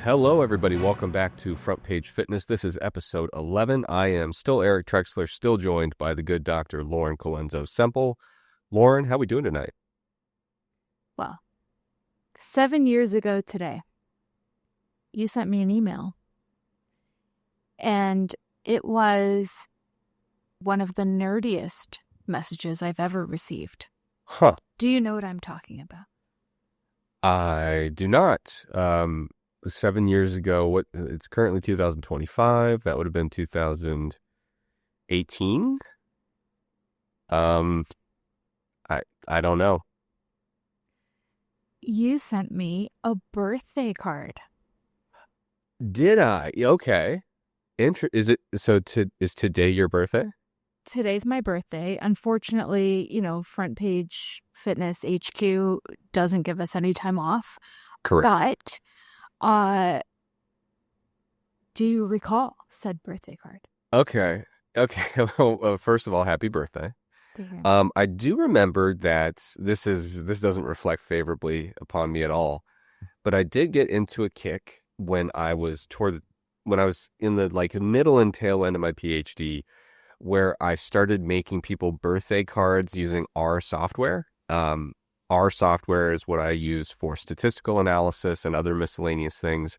Hello, everybody. Welcome back to Front Page Fitness. This is episode 11. I am still Eric Trexler, still joined by the good Dr. Lauren Colenso-Semple. Lauren, how we doing tonight? Well, 7 years ago today, you sent me an email, and it was one of the nerdiest messages I've ever received. Huh. Do you know what I'm talking about? I do not. 7 years ago, it's currently 2025. That would have been 2018. I don't know. You sent me a birthday card. Did I? Okay. Is today your birthday? Today's my birthday. Unfortunately, Front Page Fitness HQ doesn't give us any time off. Correct. But do you recall said birthday card? Okay. Well, first of all, happy birthday. I do remember that this doesn't reflect favorably upon me at all, but I did get into a kick when I was in the middle and tail end of my PhD, where I started making people birthday cards using R software. R software is what I use for statistical analysis and other miscellaneous things.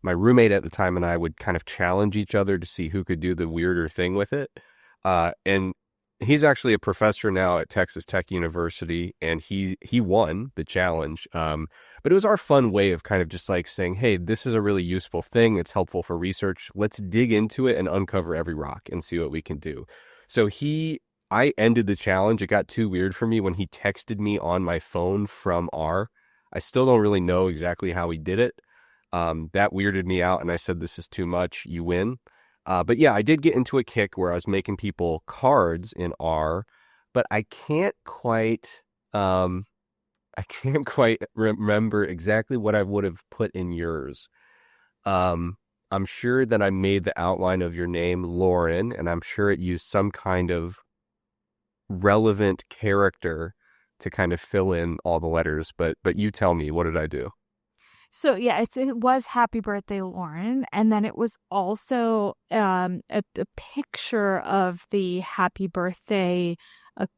My roommate at the time and I would kind of challenge each other to see who could do the weirder thing with it. And he's actually a professor now at Texas Tech University, and he won the challenge. But it was our fun way of kind of just saying, hey, this is a really useful thing. It's helpful for research. Let's dig into it and uncover every rock and see what we can do. So I ended the challenge. It got too weird for me when he texted me on my phone from R. I still don't really know exactly how he did it. That weirded me out, and I said, this is too much. You win. But yeah, I did get into a kick where I was making people cards in R, but I can't quite remember exactly what I would have put in yours. I'm sure that I made the outline of your name Lauren, and I'm sure it used some kind of relevant character to kind of fill in all the letters, but you tell me, what did I do? So yeah, it was Happy Birthday, Lauren, and then it was also a picture of the Happy Birthday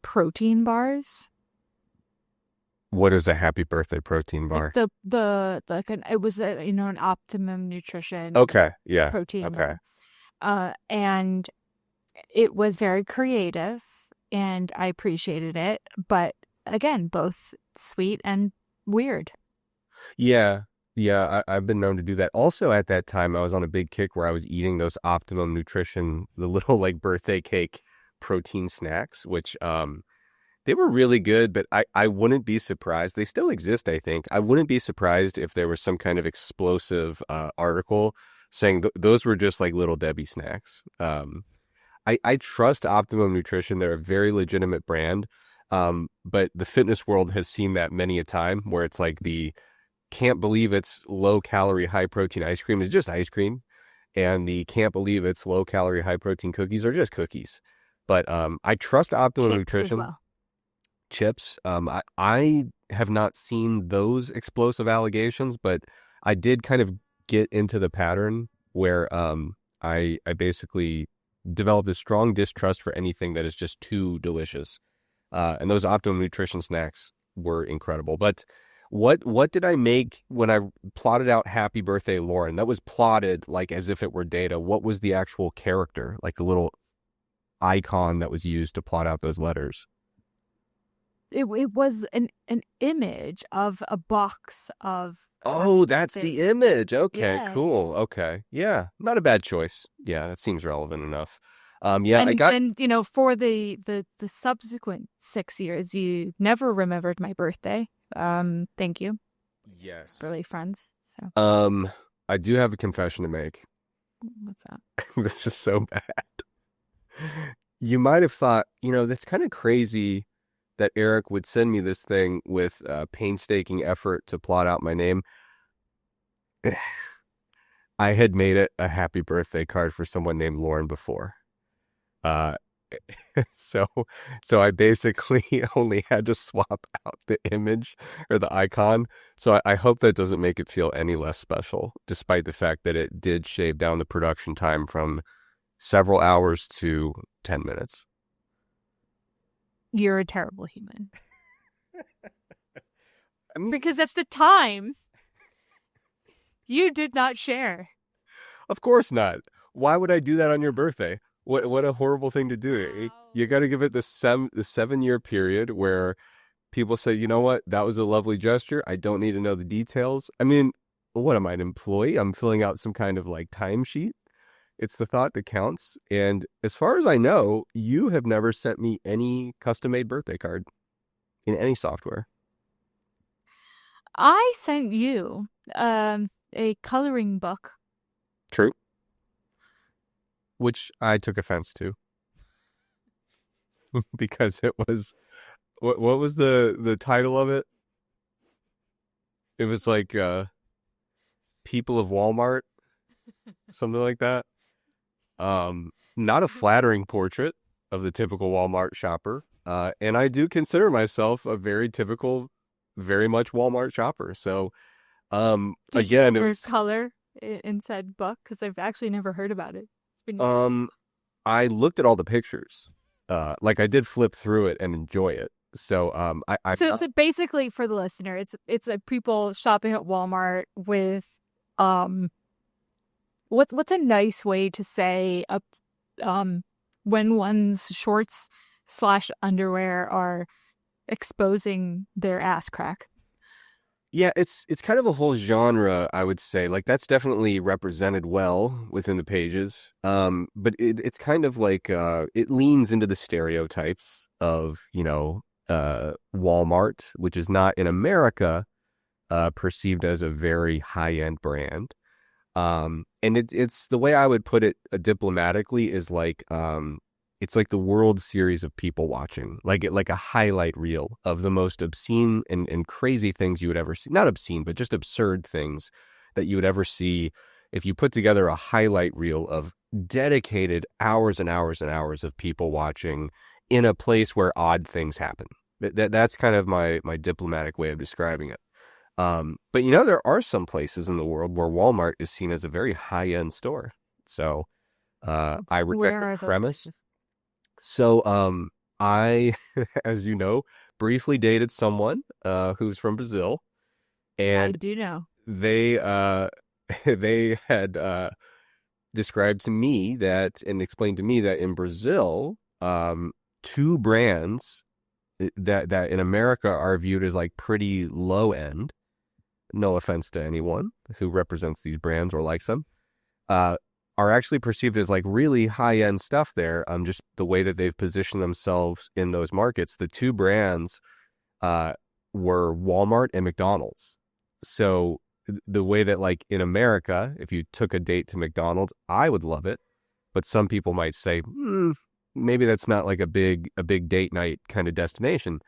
protein bars. What is a Happy Birthday protein bar? It was an Optimum Nutrition. Okay, yeah, protein okay. bar. And it was very creative, and I appreciated it, but again, both sweet and weird. Yeah, I've been known to do that. Also, at that time, I was on a big kick where I was eating those Optimum Nutrition, the little birthday cake protein snacks, which they were really good, but I wouldn't be surprised. They still exist, I think. I wouldn't be surprised if there was some kind of explosive article saying those were just Little Debbie snacks. I trust Optimum Nutrition. They're a very legitimate brand. But the fitness world has seen that many a time where it's the can't believe it's low calorie, high protein ice cream is just ice cream. And the can't believe it's low calorie, high protein cookies are just cookies. But I trust Optimum Nutrition. As well. Chips. I have not seen those explosive allegations, but I did kind of get into the pattern where I basically developed a strong distrust for anything that is just too delicious. And those Optimum Nutrition snacks were incredible. But what did I make when I plotted out Happy Birthday, Lauren? That was plotted as if it were data. What was the actual character, the little icon that was used to plot out those letters? It was an image of a box of... Oh, that's the image. Okay, yeah. Cool. Okay. Yeah, not a bad choice. Yeah, that seems relevant enough. And for the subsequent 6 years, you never remembered my birthday. Thank you. Yes. Really friends. So. I do have a confession to make. What's that? This is so bad. You might have thought, that's kind of crazy that Eric would send me this thing with painstaking effort to plot out my name. I had made it a happy birthday card for someone named Lauren before. So, so I basically only had to swap out the image or the icon. So I hope that doesn't make it feel any less special, despite the fact that it did shave down the production time from several hours to 10 minutes. You're a terrible human. I mean, Because at the time, you did not share. of course not. Why would I do that on your birthday? What a horrible thing to do. You got to give it the 7 year period where people say, you know what, that was a lovely gesture. I don't need to know the details. I mean, what am I, an employee? I'm filling out some kind of like timesheet. It's the thought that counts. And as far as I know, you have never sent me any custom made birthday card in any software. I sent you a coloring book. True. Which I took offense to because it was what was the title of it? It was like People of Walmart, something like that. Not a flattering portrait of the typical Walmart shopper. And I do consider myself a very typical, very much Walmart shopper. So, Did you again, it ever was, color in said book? Because I've actually never heard about it. It's been years. I looked at all the pictures. Like I did flip through it and enjoy it. So, So basically, for the listener, it's like people shopping at Walmart with what's a nice way to say when one's shorts slash underwear are exposing their ass crack. Yeah, it's kind of a whole genre, I would say. Like that's definitely represented well within the pages. But it's kind of like it leans into the stereotypes of, Walmart, which is not in America perceived as a very high-end brand. And it's the way I would put it diplomatically is like it's like the World Series of people watching, like a highlight reel of the most obscene and crazy things you would ever see. Not obscene, but just absurd things that you would ever see if you put together a highlight reel of dedicated hours and hours and hours of people watching in a place where odd things happen. That's kind of my diplomatic way of describing it. But there are some places in the world where Walmart is seen as a very high-end store. So I reject Where the are those premise. places? So, I, as you know, briefly dated someone, who's from Brazil, I and do know. they, they had, described to me that and explained to me that in Brazil, two brands that in America are viewed as like pretty low end. No offense to anyone who represents these brands or likes them. Uh, are actually perceived as like really high end stuff there. Just the way that they've positioned themselves in those markets. The two brands were Walmart and McDonald's. So the way that like in America, if you took a date to McDonald's, I would love it. But some people might say, maybe that's not like a big date night kind of destination.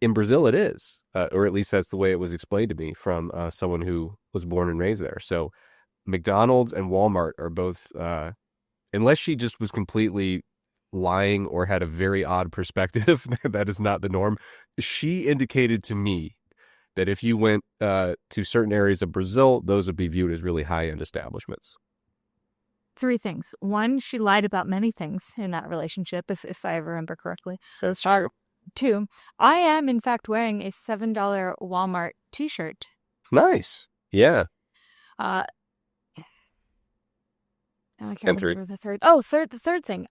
In Brazil, it is, or at least that's the way it was explained to me from someone who was born and raised there. So McDonald's and Walmart are both, unless she just was completely lying or had a very odd perspective, that is not the norm. She indicated to me that if you went to certain areas of Brazil, those would be viewed as really high-end establishments. Three things. One, she lied about many things in that relationship, if I remember correctly. That's true. Two, I am in fact wearing a $7 Walmart t-shirt. Nice. Yeah. I can't And three. remember the third. Oh, the third thing.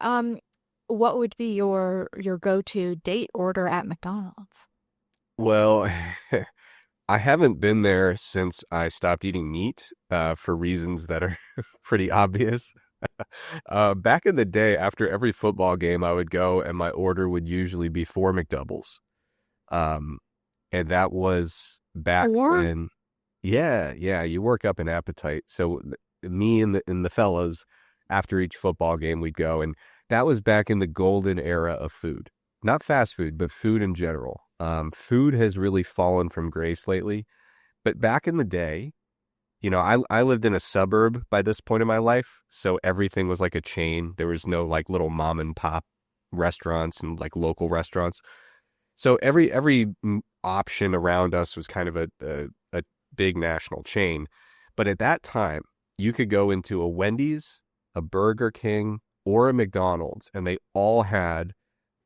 What would be your go-to date order at McDonald's? Well, I haven't been there since I stopped eating meat, for reasons that are pretty obvious. Back in the day, after every football game, I would go and my order would usually be 4 McDoubles. Um, and that was back Or when, yeah, you work up an appetite. So me and the fellas, after each football game, we'd go, and that was back in the golden era of food. Not fast food, but food in general. Food has really fallen from grace lately. But back in the day, I lived in a suburb by this point in my life, so everything was like a chain. There was no like little mom and pop restaurants and like local restaurants. So every option around us was kind of a big national chain. But at that time, you could go into a Wendy's, a Burger King, or a McDonald's, and they all had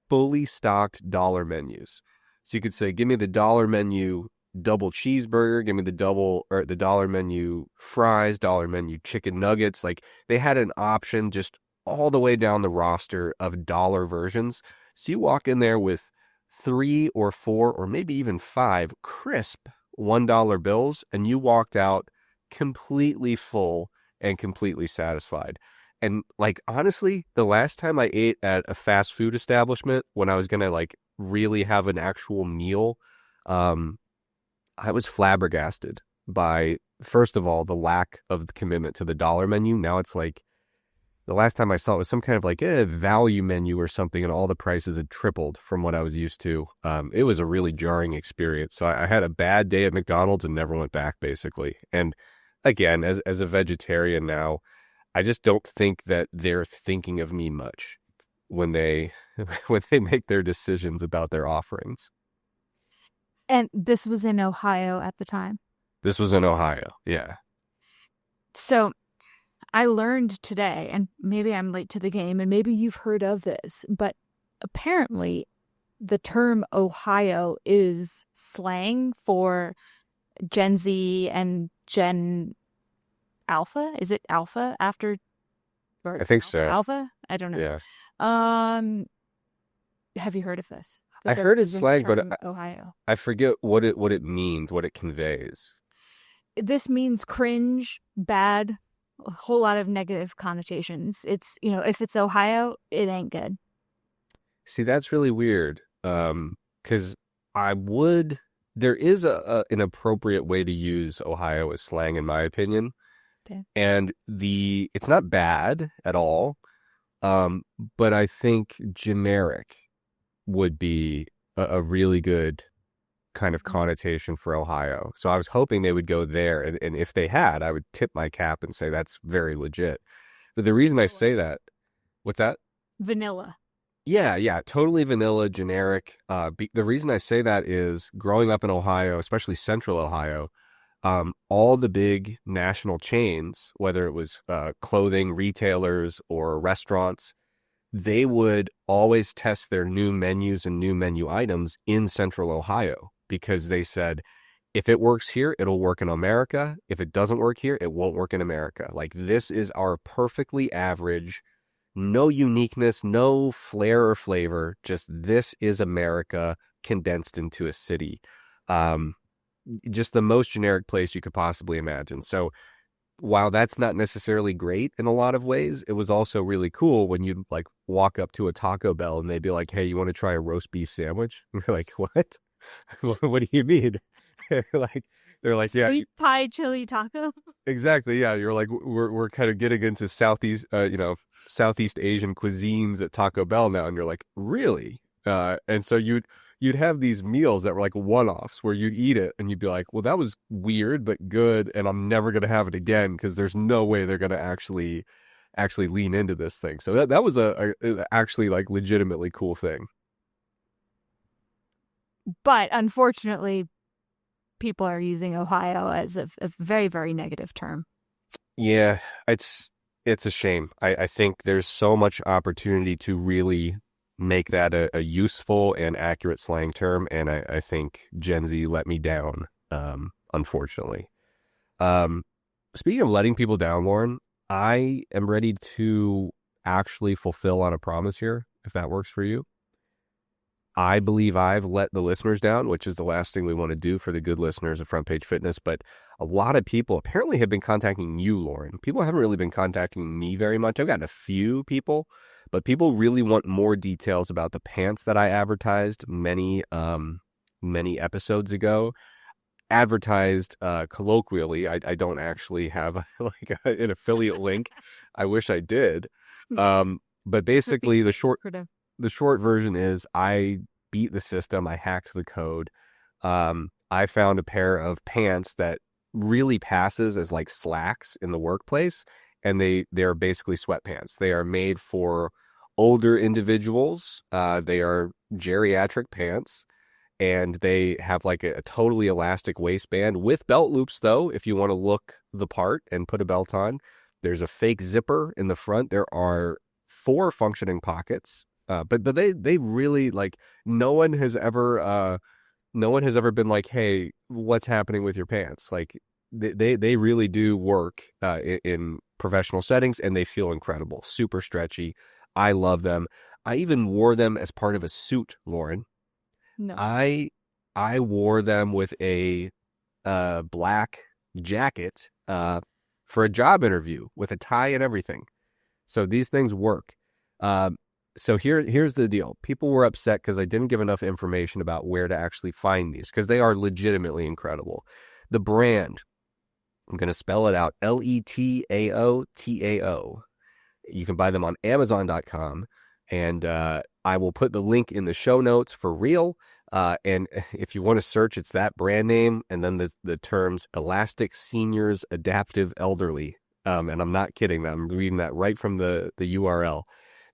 fully stocked dollar menus. So you could say, give me the dollar menu double cheeseburger, give me the dollar menu fries, dollar menu chicken nuggets. Like they had an option just all the way down the roster of dollar versions. So you walk in there with 3 or 4 or maybe even 5 crisp $1 bills, and you walked out completely full and completely satisfied. And like honestly, the last time I ate at a fast food establishment when I was gonna like really have an actual meal, I was flabbergasted by, first of all, the lack of the commitment to the dollar menu. Now it's like the last time I saw it was some kind of like a value menu or something, and all the prices had tripled from what I was used to. It was a really jarring experience. So I had a bad day at McDonald's and never went back, basically. And again, as a vegetarian now, I just don't think that they're thinking of me much when they when they make their decisions about their offerings. And this was in Ohio at the time. This was in Ohio. Yeah. So I learned today, and maybe I'm late to the game, and maybe you've heard of this, but apparently the term Ohio is slang for Gen Z and Gen Alpha. Is it Alpha after? I think so. Alpha? I don't know. Yeah. Have you heard of this? I heard it's slang, but Ohio. I forget what it means, what it conveys. This means cringe, bad, a whole lot of negative connotations. It's, if it's Ohio, it ain't good. See, that's really weird. Because there is an appropriate way to use Ohio as slang, in my opinion. Okay. And it's not bad at all. But I think generic would be a really good kind of connotation for Ohio. So I was hoping they would go there. And if they had, I would tip my cap and say that's very legit. But the reason I say that, what's that? Vanilla. Yeah, totally vanilla, generic. The reason I say that is growing up in Ohio, especially central Ohio, all the big national chains, whether it was clothing retailers or restaurants, they would always test their new menus and new menu items in central Ohio because they said, if it works here, it'll work in America. If it doesn't work here, it won't work in America. Like this is our perfectly average, no uniqueness, no flair or flavor. Just this is America condensed into a city. Just the most generic place you could possibly imagine. So while that's not necessarily great in a lot of ways, it was also really cool when you'd like walk up to a Taco Bell and they'd be like, hey, you want to try a roast beef sandwich? And you're like, what? What do you mean? They're like, yeah. Sweet pie chili taco? Exactly. Yeah. You're like, we're kind of getting into Southeast Asian cuisines at Taco Bell now. And you're like, really? And so you'd have these meals that were like one-offs where you'd eat it and you'd be like, well, that was weird, but good. And I'm never going to have it again because there's no way they're going to actually lean into this thing. So that was a actually like legitimately cool thing. But unfortunately, people are using Ohio as a very, very negative term. Yeah, it's a shame. I think there's so much opportunity to really make that a useful and accurate slang term, and I think Gen Z let me down, unfortunately. Speaking of letting people down, Lauren, I am ready to actually fulfill on a promise here, if that works for you. I believe I've let the listeners down, which is the last thing we want to do for the good listeners of Front Page Fitness. But a lot of people apparently have been contacting you, Lauren. People haven't really been contacting me very much. I've gotten a few people, but people really want more details about the pants that I advertised many episodes ago. Advertised colloquially. I don't actually have like an affiliate link. I wish I did. But basically the short version is I beat the system. I hacked the code. I found a pair of pants that really passes as like slacks in the workplace. And they're basically sweatpants. They are made for older individuals. They are geriatric pants, and they have like a totally elastic waistband with belt loops, though, if you want to look the part and put a belt on. There's a fake zipper in the front. There are four functioning pockets. But they really like no one has ever been like, hey, what's happening with your pants? Like they really do work in professional settings, and they feel incredible, super stretchy. I love them. I even wore them as part of a suit, Lauren. No. I I wore them with a black jacket for a job interview with a tie and everything. So these things work. Um, so here's the deal. People were upset because I didn't give enough information about where to actually find these, because they are legitimately incredible. The brand, I'm going to spell it out, Letaotao. You can buy them on Amazon.com, and I will put the link in the show notes for real. And if you want to search, it's that brand name, and then the terms Elastic Seniors Adaptive Elderly. And I'm not kidding. I'm reading that right from the URL.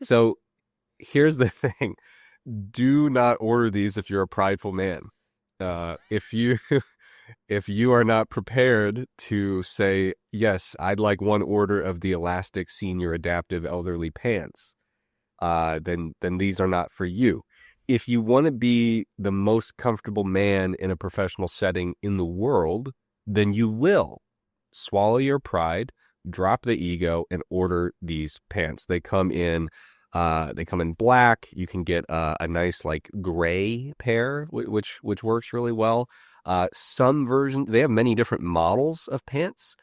So here's the thing. Do not order these if you're a prideful man. If you if you are not prepared to say, yes, I'd like one order of the Elastic Senior Adaptive Elderly Pants, then these are not for you. If you want to be the most comfortable man in a professional setting in the world, then you will swallow your pride, drop the ego, and order these pants. They come in black. You can get a nice like gray pair, which works really well. Some versions, they have many different models of pants.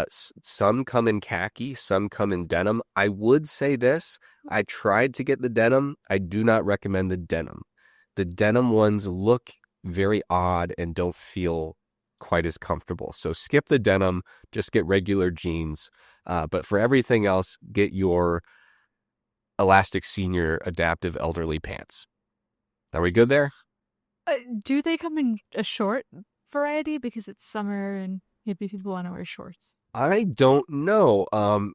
Some come in khaki, some come in denim. I would say this, I tried to get the denim. I do not recommend the denim. The denim ones look very odd and don't feel quite as comfortable. So skip the denim, just get regular jeans. But for everything else, get your Elastic Senior Adaptive Elderly Pants. Are we good there? Do they come in a short variety because it's summer and maybe people want to wear shorts? I don't know.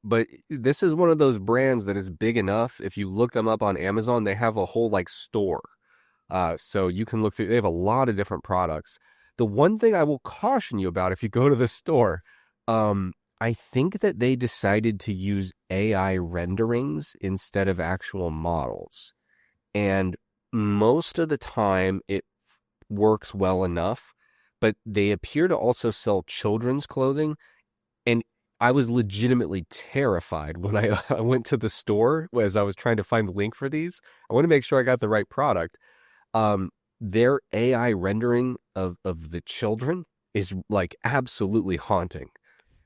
But this is one of those brands that is big enough. If you look them up on Amazon, they have a whole like store. So you can look through, they have a lot of different products. The one thing I will caution you about if you go to the store, I think that they decided to use AI renderings instead of actual models. And most of the time it works well enough, but they appear to also sell children's clothing. And I was legitimately terrified when I went to the store as I was trying to find the link for these. I want to make sure I got the right product. Their AI rendering of the children is like absolutely haunting.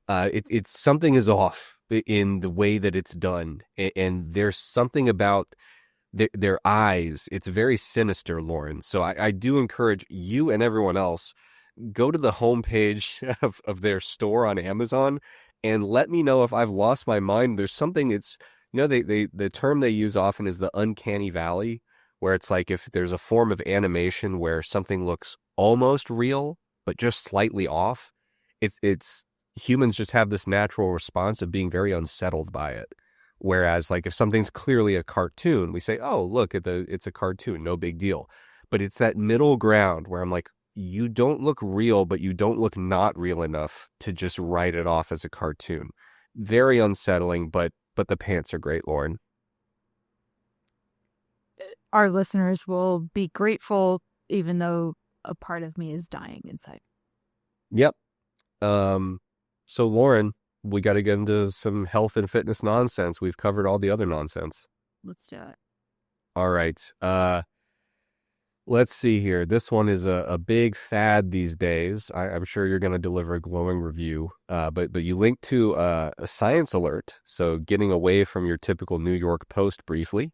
It's something is off in the way that it's done, and there's something about their eyes. It's very sinister, Lauren. So I do encourage you and everyone else, go to the homepage of their store on Amazon and let me know if I've lost my mind. There's something, it's, the term they use often is the uncanny valley, where it's like if there's a form of animation where something looks almost real, but just slightly off, it's humans just have this natural response of being very unsettled by it. Whereas like if something's clearly a cartoon, we say, oh, look it's a cartoon, no big deal. But it's that middle ground where I'm like, you don't look real, but you don't look not real enough to just write it off as a cartoon. Very unsettling, but the pants are great, Lauren. Our listeners will be grateful, even though a part of me is dying inside. Yep. So Lauren, we got to get into some health and fitness nonsense. We've covered all the other nonsense. Let's do it. All right. Let's see here. This one is a big fad these days. I'm sure you're going to deliver a glowing review. But you linked to a science alert. So getting away from your typical New York Post briefly.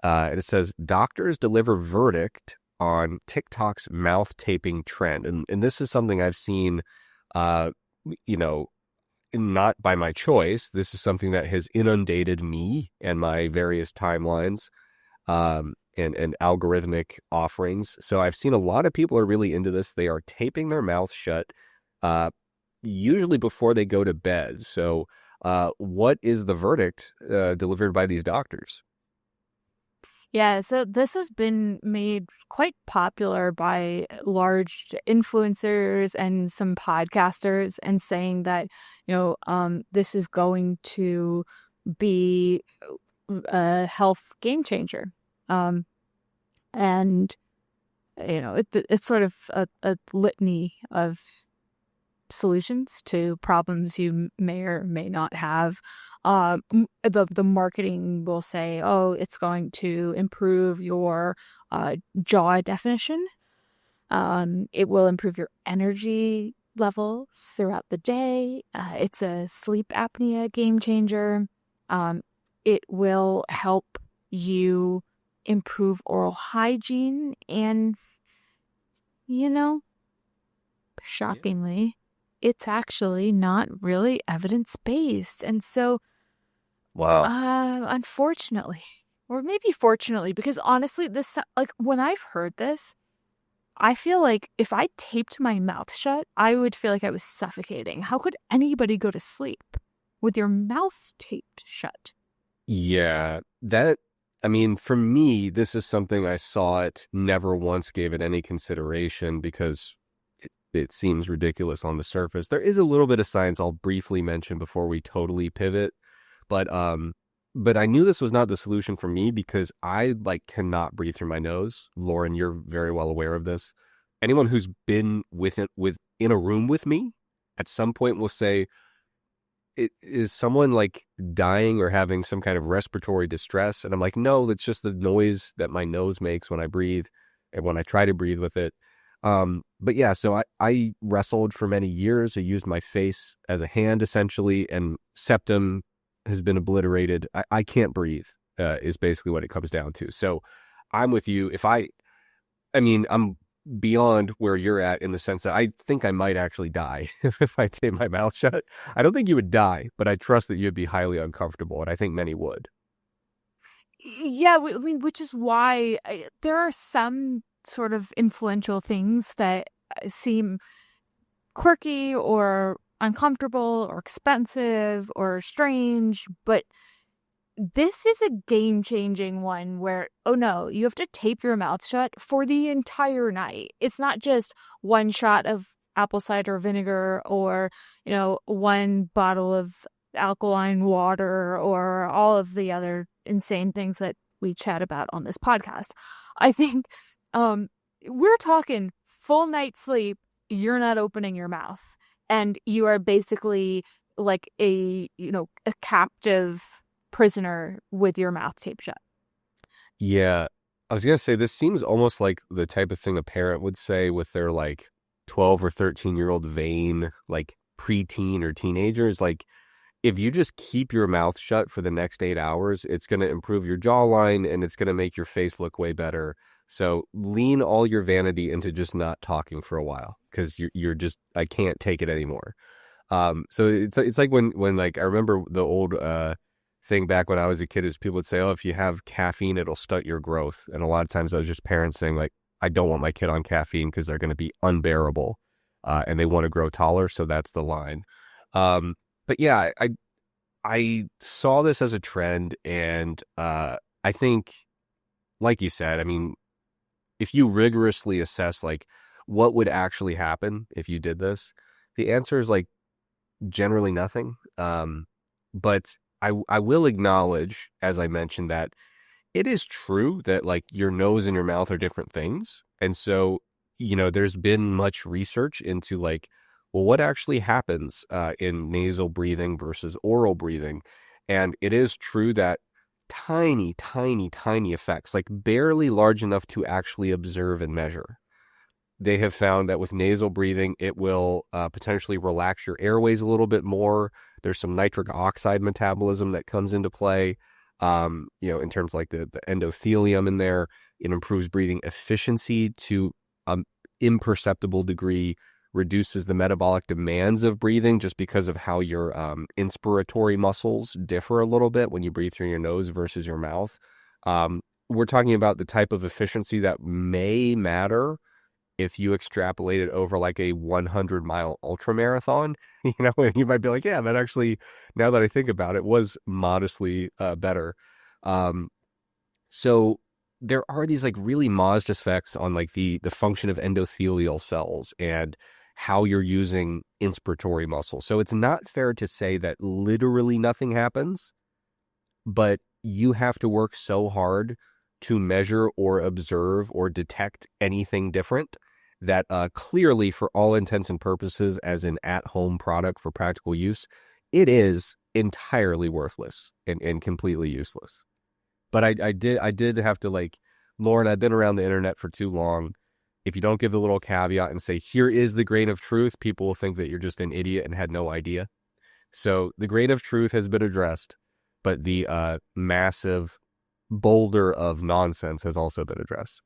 It says, doctors deliver verdict on TikTok's mouth taping trend. And this is something I've seen, not by my choice. This is something that has inundated me and my various timelines and algorithmic offerings. So I've seen a lot of people are really into this. They are taping their mouth shut, usually before they go to bed. So what is the verdict delivered by these doctors? Yeah, so this has been made quite popular by large influencers and some podcasters, and saying that, this is going to be a health game changer. Um, and, it's sort of a litany of solutions to problems you may or may not have. The marketing will say, "Oh, it's going to improve your jaw definition. It will improve your energy levels throughout the day. It's a sleep apnea game changer. Um, it will help you improve oral hygiene, and you know, Yeah. shockingly, it's actually not really evidence based. And so, Wow. unfortunately, or maybe fortunately, because honestly, like when I've heard this, I feel like if I taped my mouth shut, I would feel like I was suffocating. How could anybody go to sleep with your mouth taped shut? Yeah, I mean, for me, this is something I saw it, never once gave it any consideration because it seems ridiculous on the surface. There is a little bit of science I'll briefly mention before we totally pivot, but but I knew this was not the solution for me because I like cannot breathe through my nose. Lauren, you're very well aware of this. Anyone who's been with in a room with me at some point will say, is someone like dying or having some kind of respiratory distress? And I'm like, no, it's just the noise that my nose makes when I breathe and when I try to breathe with it. But yeah, so I wrestled for many years. I used my face as a hand essentially, and septum has been obliterated. I can't breathe, is basically what it comes down to. So I'm with you. I mean, I'm beyond where you're at in the sense that I think I might actually die if I tape my mouth shut. I don't think you would die, but I trust that you'd be highly uncomfortable, and I think many would. Yeah, I mean, which is why there are some sort of influential things that seem quirky or uncomfortable or expensive or strange, but this is a game changing one where, oh no, you have to tape your mouth shut for the entire night. It's not just one shot of apple cider vinegar or, one bottle of alkaline water or all of the other insane things that we chat about on this podcast. I think um, we're talking full night's sleep. You're not opening your mouth, and you are basically like a captive prisoner with your mouth taped shut. Yeah. I was going to say, this seems almost like the type of thing a parent would say with their like 12 or 13-year-old vain, like preteen or teenagers. Like, if you just keep your mouth shut for the next 8 hours, it's going to improve your jawline and it's going to make your face look way better. So lean all your vanity into just not talking for a while because you're just, I can't take it anymore. So it's like when like I remember the old thing back when I was a kid is people would say, oh, if you have caffeine, it'll stunt your growth. And a lot of times I was just parents saying like, I don't want my kid on caffeine because they're going to be unbearable, and they want to grow taller. So that's the line. But yeah, I saw this as a trend, and I think, like you said, I mean, if you rigorously assess like what would actually happen if you did this, the answer is like generally nothing. But I will acknowledge, as I mentioned, that it is true that like your nose and your mouth are different things. And so, there's been much research into like, well, what actually happens in nasal breathing versus oral breathing. And it is true that tiny, tiny, tiny effects, like barely large enough to actually observe and measure. They have found that with nasal breathing, it will potentially relax your airways a little bit more. There's some nitric oxide metabolism that comes into play, in terms of like the endothelium in there. It improves breathing efficiency to an imperceptible degree, reduces the metabolic demands of breathing just because of how your inspiratory muscles differ a little bit when you breathe through your nose versus your mouth. We're talking about the type of efficiency that may matter if you extrapolate it over like a 100-mile ultra marathon. And you might be like, yeah, that actually, now that I think about it, was modestly better. Um, so there are these like really Mazda effects on like the function of endothelial cells and how you're using inspiratory muscle. So it's not fair to say that literally nothing happens, but you have to work so hard to measure or observe or detect anything different that clearly, for all intents and purposes, as an at-home product for practical use, it is entirely worthless and completely useless. But I did have to, like, Lauren, I've been around the internet for too long. If you don't give the little caveat and say, here is the grain of truth, people will think that you're just an idiot and had no idea. So the grain of truth has been addressed, but the massive boulder of nonsense has also been addressed.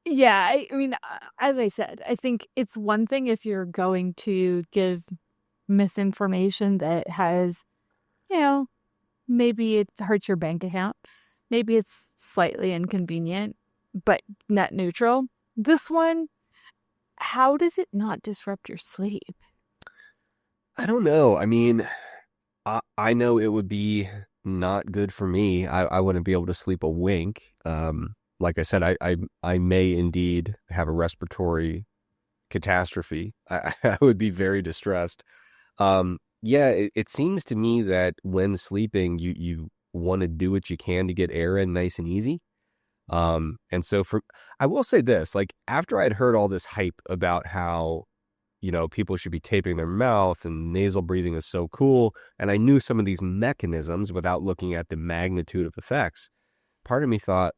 Yeah, I mean, as I said, I think it's one thing if you're going to give misinformation that has, you know, maybe it hurts your bank account. Maybe it's slightly inconvenient, but net neutral. This one, how does it not disrupt your sleep? I don't know. I mean, I know it would be not good for me. I wouldn't be able to sleep a wink. Like I said, I may indeed have a respiratory catastrophe. I would be very distressed. Yeah, it seems to me that when sleeping, you want to do what you can to get air in nice and easy. And so I will say this, like after I'd heard all this hype about how, people should be taping their mouth and nasal breathing is so cool, and I knew some of these mechanisms without looking at the magnitude of effects, part of me thought,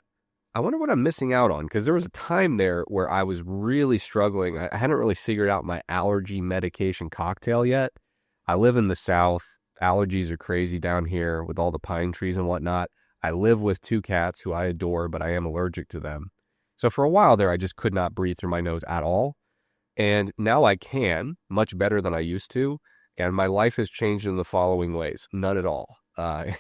I wonder what I'm missing out on, because there was a time there where I was really struggling. I hadn't really figured out my allergy medication cocktail yet. I live in the South. Allergies are crazy down here with all the pine trees and whatnot. I live with two cats who I adore, but I am allergic to them. So for a while there, I just could not breathe through my nose at all. And now I can, much better than I used to. And my life has changed in the following ways. None at all. I'm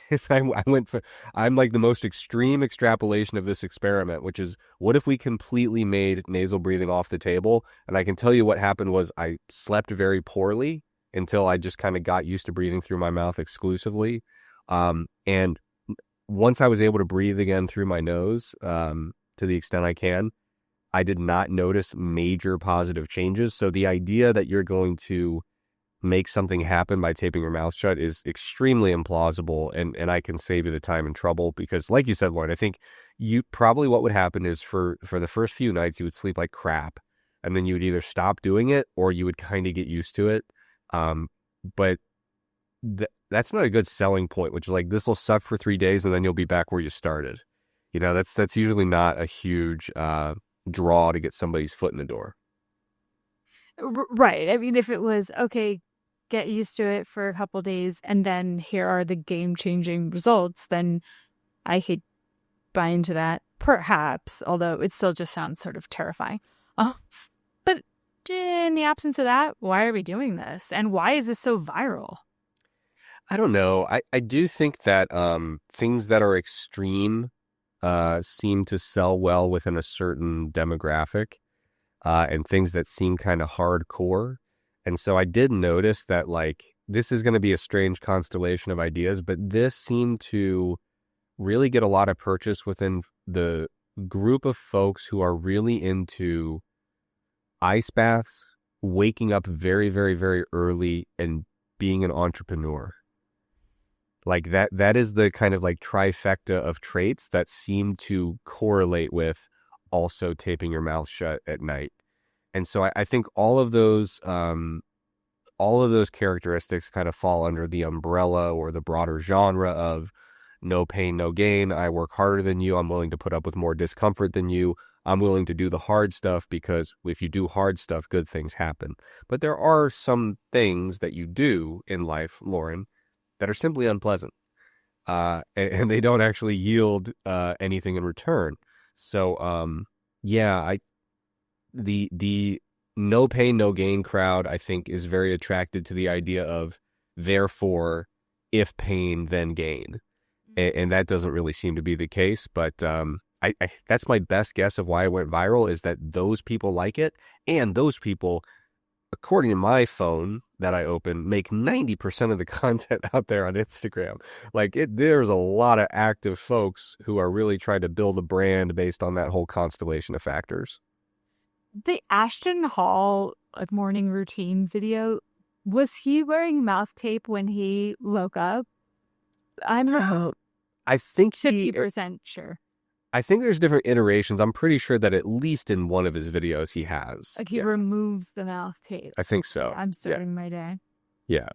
like the most extreme extrapolation of this experiment, which is, what if we completely made nasal breathing off the table? And I can tell you what happened was I slept very poorly until I just kind of got used to breathing through my mouth exclusively. And once I was able to breathe again through my nose, to the extent I can, I did not notice major positive changes. So the idea that you're going to make something happen by taping your mouth shut is extremely implausible, and I can save you the time and trouble, because like you said, Lauren, I think you probably, what would happen is for the first few nights you would sleep like crap, and then you would either stop doing it or you would kind of get used to it. But that's not a good selling point, which is like, this will suck for 3 days and then you'll be back where you started. That's usually not a huge draw to get somebody's foot in the door. Right. I mean, if it was, okay, get used to it for a couple days and then here are the game-changing results, then I could buy into that, perhaps, although it still just sounds sort of terrifying. But in the absence of that, why are we doing this? And why is this so viral? I don't know. I do think that things that are extreme seem to sell well within a certain demographic, and things that seem kind of hardcore. And so I did notice that, like, this is going to be a strange constellation of ideas, but this seemed to really get a lot of purchase within the group of folks who are really into ice baths, waking up very, very, very early, and being an entrepreneur. Like that is the kind of like trifecta of traits that seem to correlate with also taping your mouth shut at night. And so I think all of those characteristics kind of fall under the umbrella or the broader genre of no pain, no gain. I work harder than you. I'm willing to put up with more discomfort than you. I'm willing to do the hard stuff, because if you do hard stuff, good things happen. But there are some things that you do in life, Lauren, that are simply unpleasant. And they don't actually yield anything in return. So, yeah, the no pain, no gain crowd, I think, is very attracted to the idea of, therefore, if pain, then gain. And that doesn't really seem to be the case. But I that's my best guess of why it went viral, is that those people like it. And those people according to my phone that I open, make 90% of the content out there on Instagram. There's a lot of active folks who are really trying to build a brand based on that whole constellation of factors. The Ashton Hall morning routine video, was he wearing mouth tape when he woke up? I'm I think 50% sure. I think there's different iterations. I'm pretty sure that at least in one of his videos he has. Like he removes the mouth tape. I think so. I'm starting my day. Yeah.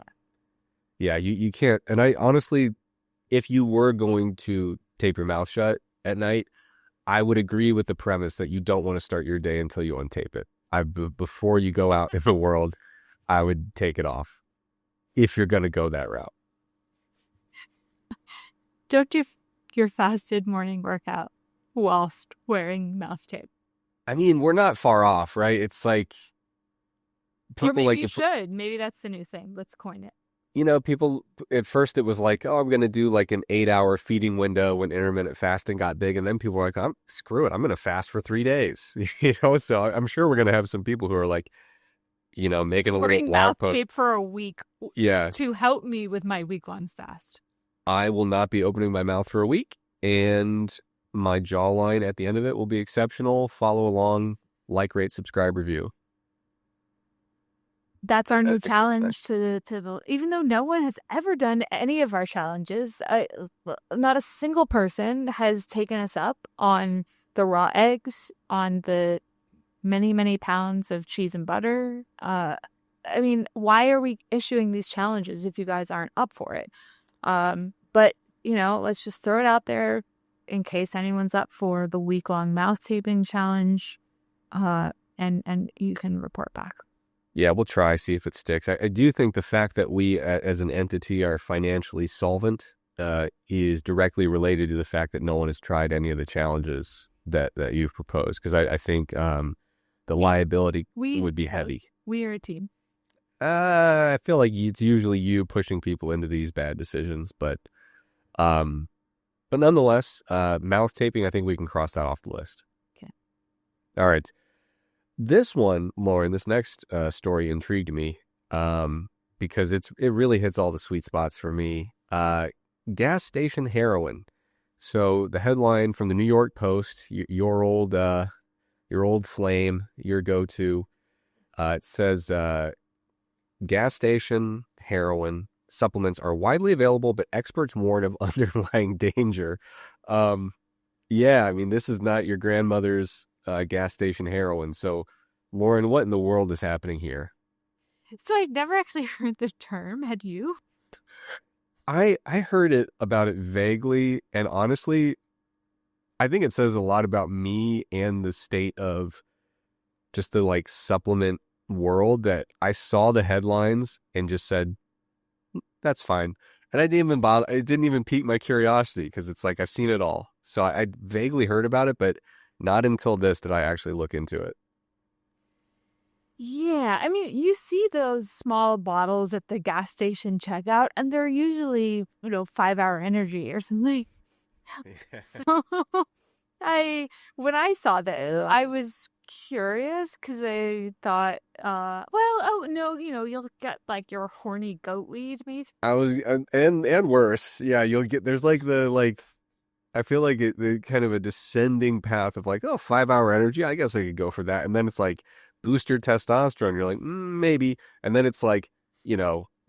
Yeah, you can't. And I honestly, if you were going to tape your mouth shut at night, I would agree with the premise that you don't want to start your day until you untape it. Before you go out in the world, I would take it off if you're going to go that route. Don't do your fasted morning workout whilst wearing mouth tape. I mean, we're not far off, right? It's like people or maybe like you should. Maybe that's the new thing. Let's coin it. You know, people at first it was like, oh, I'm going to do like an 8-hour feeding window when intermittent fasting got big. And then people were like, screw it. I'm going to fast for 3 days. So I'm sure we're going to have some people who are like, making a little blog post tape for a week. Yeah. To help me with my week-long fast. I will not be opening my mouth for a week, and my jawline at the end of it will be exceptional. Follow along, like, rate, subscribe, review. That's our new challenge to the, even though no one has ever done any of our challenges, not a single person has taken us up on the raw eggs, on the many, many pounds of cheese and butter. I mean, why are we issuing these challenges if you guys aren't up for it? But let's just throw it out there in case anyone's up for the week-long mouth taping challenge. And you can report back. Yeah, we'll try, see if it sticks. I do think the fact that we as an entity are financially solvent is directly related to the fact that no one has tried any of the challenges that you've proposed. Because I think the liability would be heavy. We are a team. I feel like it's usually you pushing people into these bad decisions, but nonetheless, mouth taping, I think we can cross that off the list. Okay. All right. This one, Lauren, this next story intrigued me because it really hits all the sweet spots for me. Gas station heroin. So the headline from the New York Post, your old flame, your go-to, it says, gas station heroin supplements are widely available, but experts warn of underlying danger. Yeah, I mean, this is not your grandmother's gas station heroin. So, Lauren, what in the world is happening here? So I'd never actually heard the term. Had you? I heard about it vaguely, and honestly, I think it says a lot about me and the state of just the supplement world that I saw the headlines and just said, that's fine. And I didn't even bother. It didn't even pique my curiosity because it's like I've seen it all. So I vaguely heard about it, but not until this did I actually look into it. Yeah, I mean, you see those small bottles at the gas station checkout, and they're usually, 5-hour energy or something. Yeah. So when I saw that, I was curious because I thought, you'll get your horny goat weed, maybe. I was, and worse. Yeah, you'll get, there's I feel like it kind of a descending path of 5-hour energy. I guess I could go for that. And then it's booster testosterone. You're maybe. And then it's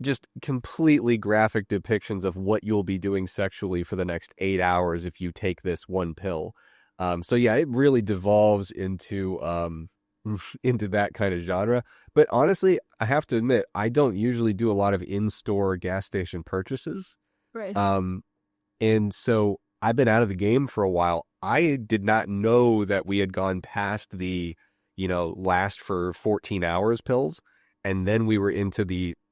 just completely graphic depictions of what you'll be doing sexually for the next 8 hours if you take this one pill. So yeah, it really devolves into that kind of genre. But honestly, I have to admit, I don't usually do a lot of in-store gas station purchases. Right. And so I've been out of the game for a while. I did not know that we had gone past the, last for 14 hours pills. And then we were into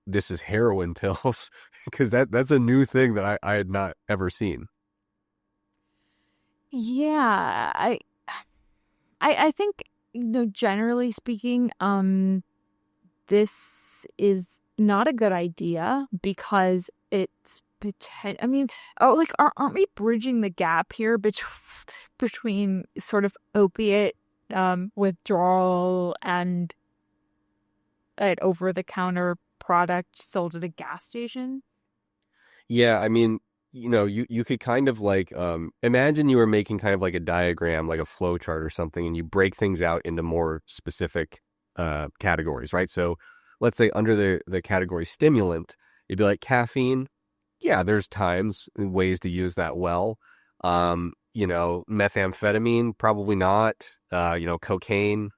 this is heroin pills because that's a new thing that I had not ever seen. Yeah, I think, generally speaking, this is not a good idea because it's aren't we bridging the gap here between sort of opiate withdrawal and an over-the-counter product sold at a gas station. Yeah, I mean, you could kind of like imagine you were making kind of like a diagram, like a flow chart or something, and you break things out into more specific categories, right? So let's say under the category stimulant, you'd be like caffeine. Yeah, there's times and ways to use that well. Methamphetamine, probably not. Cocaine,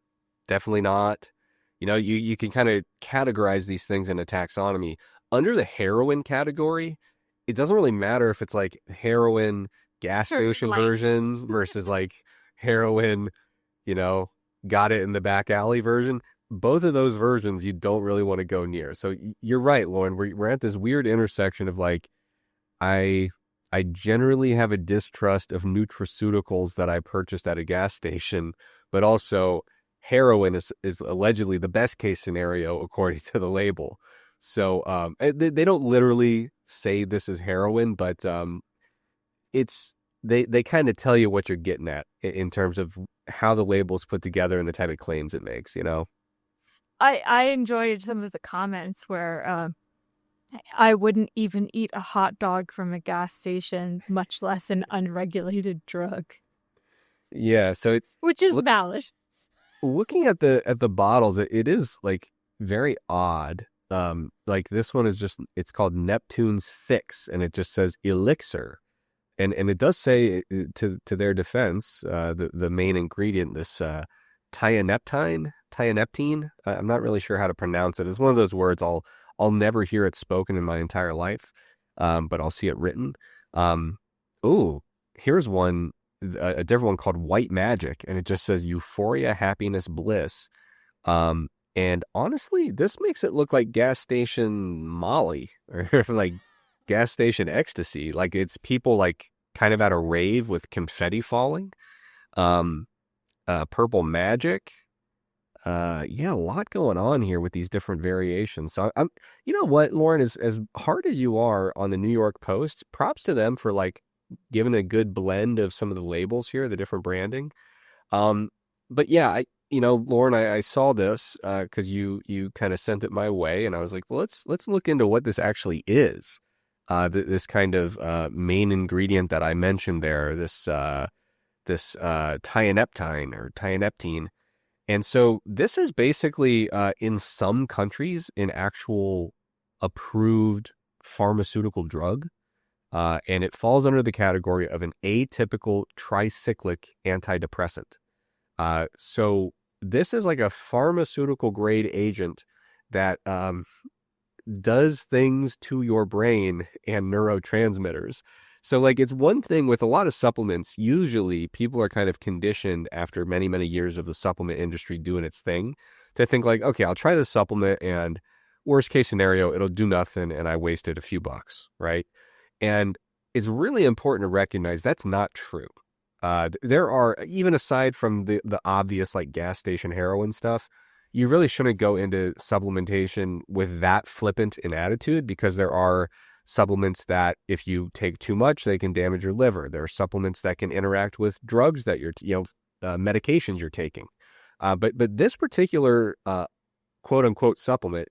definitely not. You can kind of categorize these things in a taxonomy. Under the heroin category, it doesn't really matter if it's like heroin gas Sure, station like versions versus like heroin, you know, got it in the back alley version. Both of those versions you don't really want to go near. So you're right, Lauren. We're at this weird intersection of like I I generally have a distrust of nutraceuticals that I purchased at a gas station, but also heroin is allegedly the best case scenario according to the label. So they don't literally say this is heroin, but it's they kind of tell you what you're getting at in terms of how the label's put together and the type of claims it makes, you know? I enjoyed some of the comments where I wouldn't even eat a hot dog from a gas station, much less an unregulated drug, Yeah, so which is look valid. looking at the bottles, it is like very odd. Like this one is just it's called Neptune's Fix and it just says elixir. And it does say to their defense, the main ingredient, this thioneptine. I'm not really sure how to pronounce it. It's one of those words I'll never hear it spoken in my entire life, but I'll see it written. Ooh, here's one, a different one called White Magic, and it just says euphoria, happiness, bliss. And honestly, this makes it look like gas station Molly or like gas station ecstasy. Like it's people like kind of at a rave with confetti falling. Um, Purple Magic. Yeah, a lot going on here with these different variations. So you know what, Lauren, as hard as you are on the New York Post, props to them for like giving a good blend of some of the labels here, the different branding. But yeah, Lauren, I saw this because you kind of sent it my way, and I was like, well, let's look into what this actually is. This kind of main ingredient that I mentioned there, this tioneptine or tioneptine. And so this is basically in some countries an actual approved pharmaceutical drug, and it falls under the category of an atypical tricyclic antidepressant. So this is like a pharmaceutical grade agent that does things to your brain and neurotransmitters. So like it's one thing with a lot of supplements, usually people are kind of conditioned after many, many years of the supplement industry doing its thing to think like, okay, I'll try this supplement and worst case scenario, it'll do nothing and I wasted a few bucks, right? And it's really important to recognize that's not true. There are, even aside from the obvious like gas station heroin stuff, you really shouldn't go into supplementation with that flippant an attitude because there are supplements that if you take too much, they can damage your liver. There are supplements that can interact with drugs that medications you're taking. But this particular quote unquote supplement,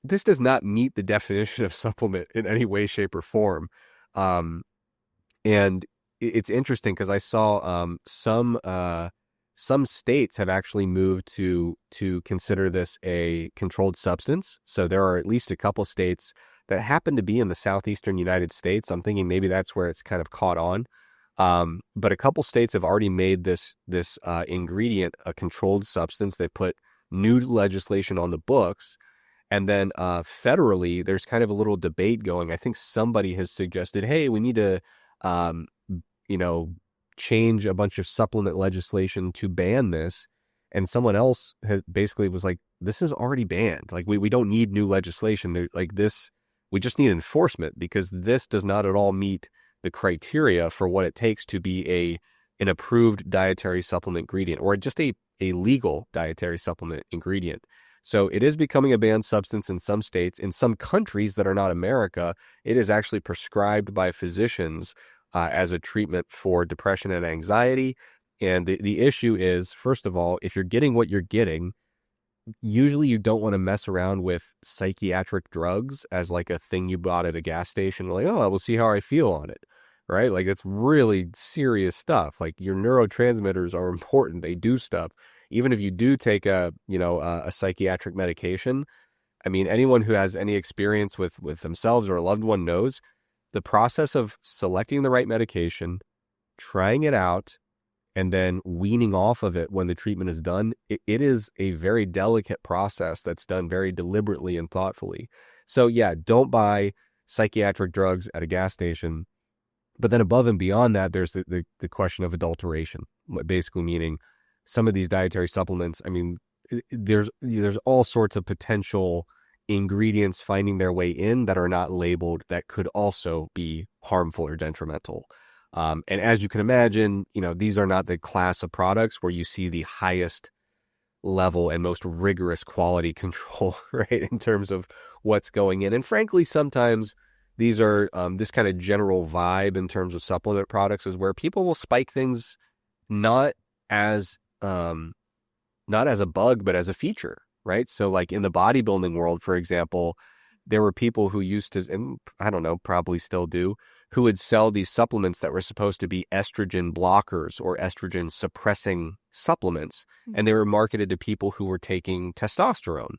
this does not meet the definition of supplement in any way, shape, or form. And it's interesting because I saw some states have actually moved to consider this a controlled substance. So there are at least a couple states that happen to be in the southeastern United States. I'm thinking maybe that's where it's kind of caught on. But a couple states have already made this ingredient a controlled substance. They put new legislation on the books. And then federally, there's kind of a little debate going. I think somebody has suggested, hey, we need to, change a bunch of supplement legislation to ban this. And someone else has basically was like, this is already banned. Like we don't need new legislation. Like this, we just need enforcement because this does not at all meet the criteria for what it takes to be an approved dietary supplement ingredient or just a legal dietary supplement ingredient. So it is becoming a banned substance in some states. In some countries that are not America, it is actually prescribed by physicians as a treatment for depression and anxiety. And the issue is, first of all, if you're getting what you're getting, usually you don't want to mess around with psychiatric drugs as like a thing you bought at a gas station. Like, oh, we'll see how I feel on it. Right. Like it's really serious stuff. Like your neurotransmitters are important. They do stuff. Even if you do take a psychiatric medication, I mean, anyone who has any experience with themselves or a loved one knows the process of selecting the right medication, trying it out, and then weaning off of it when the treatment is done, it is a very delicate process that's done very deliberately and thoughtfully. So yeah, don't buy psychiatric drugs at a gas station. But then above and beyond that, there's the question of adulteration, basically meaning some of these dietary supplements. I mean, there's all sorts of potential ingredients finding their way in that are not labeled that could also be harmful or detrimental. And as you can imagine, these are not the class of products where you see the highest level and most rigorous quality control, right, in terms of what's going in. And frankly, sometimes these are this kind of general vibe in terms of supplement products is where people will spike things not as not as a bug, but as a feature, right? So like in the bodybuilding world, for example, there were people who used to, and I don't know, probably still do, who would sell these supplements that were supposed to be estrogen blockers or estrogen suppressing supplements. And they were marketed to people who were taking testosterone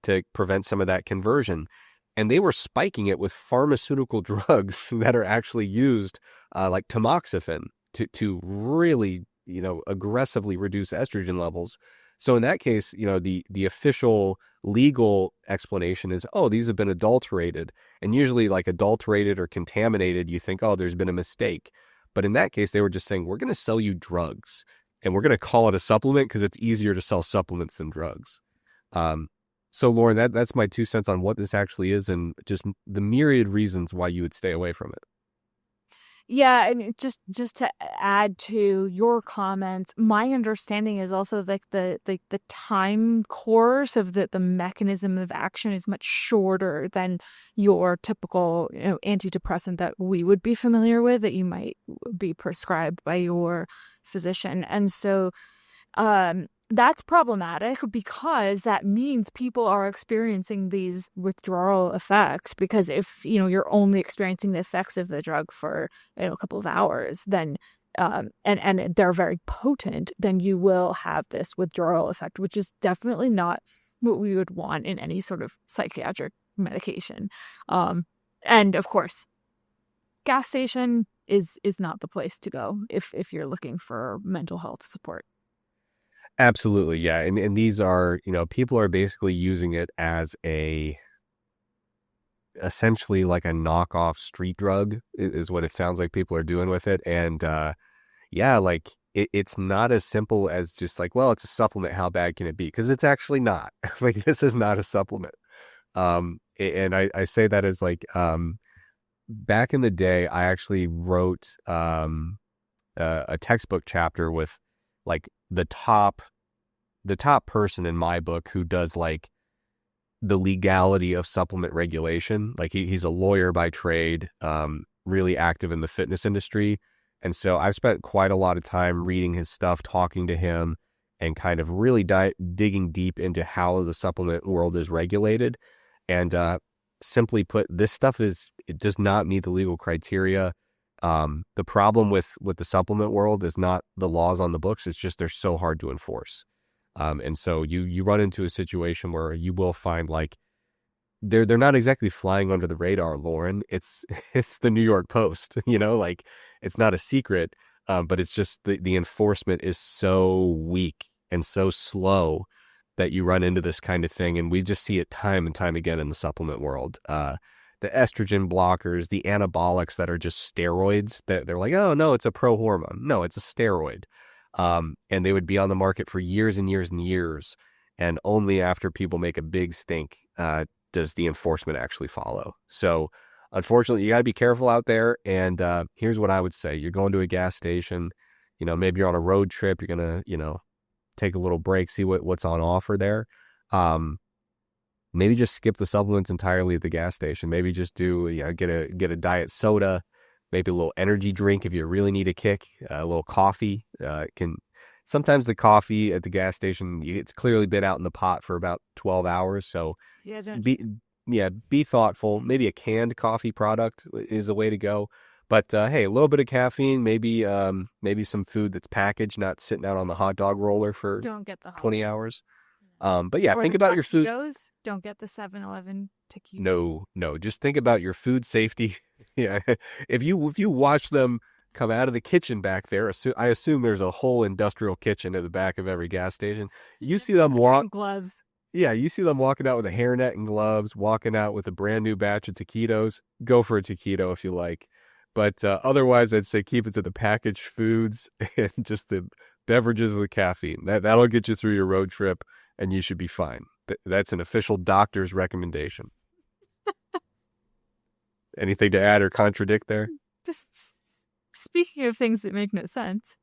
to prevent some of that conversion. And they were spiking it with pharmaceutical drugs that are actually used, like tamoxifen, to really, aggressively reduce estrogen levels. So in that case, the official legal explanation is, oh, these have been adulterated. And usually like adulterated or contaminated, you think, oh, there's been a mistake. But in that case, they were just saying, we're going to sell you drugs and we're going to call it a supplement because it's easier to sell supplements than drugs. So Lauren, that's my 2 cents on what this actually is and just the myriad reasons why you would stay away from it. Yeah, and just to add to your comments, my understanding is also like the time course of the mechanism of action is much shorter than your typical antidepressant that we would be familiar with that you might be prescribed by your physician. And so that's problematic because that means people are experiencing these withdrawal effects, because if you're only experiencing the effects of the drug for a couple of hours, then and they're very potent, then you will have this withdrawal effect, which is definitely not what we would want in any sort of psychiatric medication. And of course, gas station is not the place to go if you're looking for mental health support. Absolutely. Yeah. And these are, people are basically using it as essentially like a knockoff street drug is what it sounds like people are doing with it. And, yeah, like it's not as simple as just like, well, it's a supplement. How bad can it be? Because it's actually not. Like this is not a supplement. And I say that as like, back in the day, I actually wrote, a textbook chapter with like the top person in my book who does like the legality of supplement regulation. Like he's a lawyer by trade, really active in the fitness industry. And so I've spent quite a lot of time reading his stuff, talking to him, and kind of really digging deep into how the supplement world is regulated. And simply put, this stuff it does not meet the legal criteria. The problem with the supplement world is not the laws on the books. It's just they're so hard to enforce. And so you run into a situation where you will find like they're not exactly flying under the radar, Lauren. It's the New York Post, like it's not a secret, but it's just the enforcement is so weak and so slow that you run into this kind of thing. And we just see it time and time again in the supplement world. The estrogen blockers, the anabolics that are just steroids that they're like, oh no, it's a pro hormone. No, it's a steroid. And they would be on the market for years and years and years. And only after people make a big stink, does the enforcement actually follow. So unfortunately, you got to be careful out there. And, here's what I would say. You're going to a gas station, maybe you're on a road trip. You're going to, take a little break, see what's on offer there. Maybe just skip the supplements entirely at the gas station. Maybe just do, get a diet soda, maybe a little energy drink if you really need a kick, a little coffee. Can sometimes the coffee at the gas station, it's clearly been out in the pot for about 12 hours. So Yeah, don't. be, yeah, be thoughtful. Maybe a canned coffee product is a way to go. But hey, a little bit of caffeine, maybe some food that's packaged, not sitting out on the hot dog roller for Don't get the hot 20 dog. hours. But yeah, Or think the about your food. taquitos. Don't get the 7-Eleven taquitos. No, no, just think about your food safety. Yeah, if you watch them come out of the kitchen back there, I assume there's a whole industrial kitchen at the back of every gas station. You see them It's wearing walk, gloves. yeah, you see them walking out with a hairnet and gloves, walking out with a brand new batch of taquitos. Go for a taquito if you like, but otherwise, I'd say keep it to the packaged foods and just the beverages with caffeine. That'll get you through your road trip, and you should be fine. That's an official doctor's recommendation. Anything to add or contradict there? Just speaking of things that make no sense,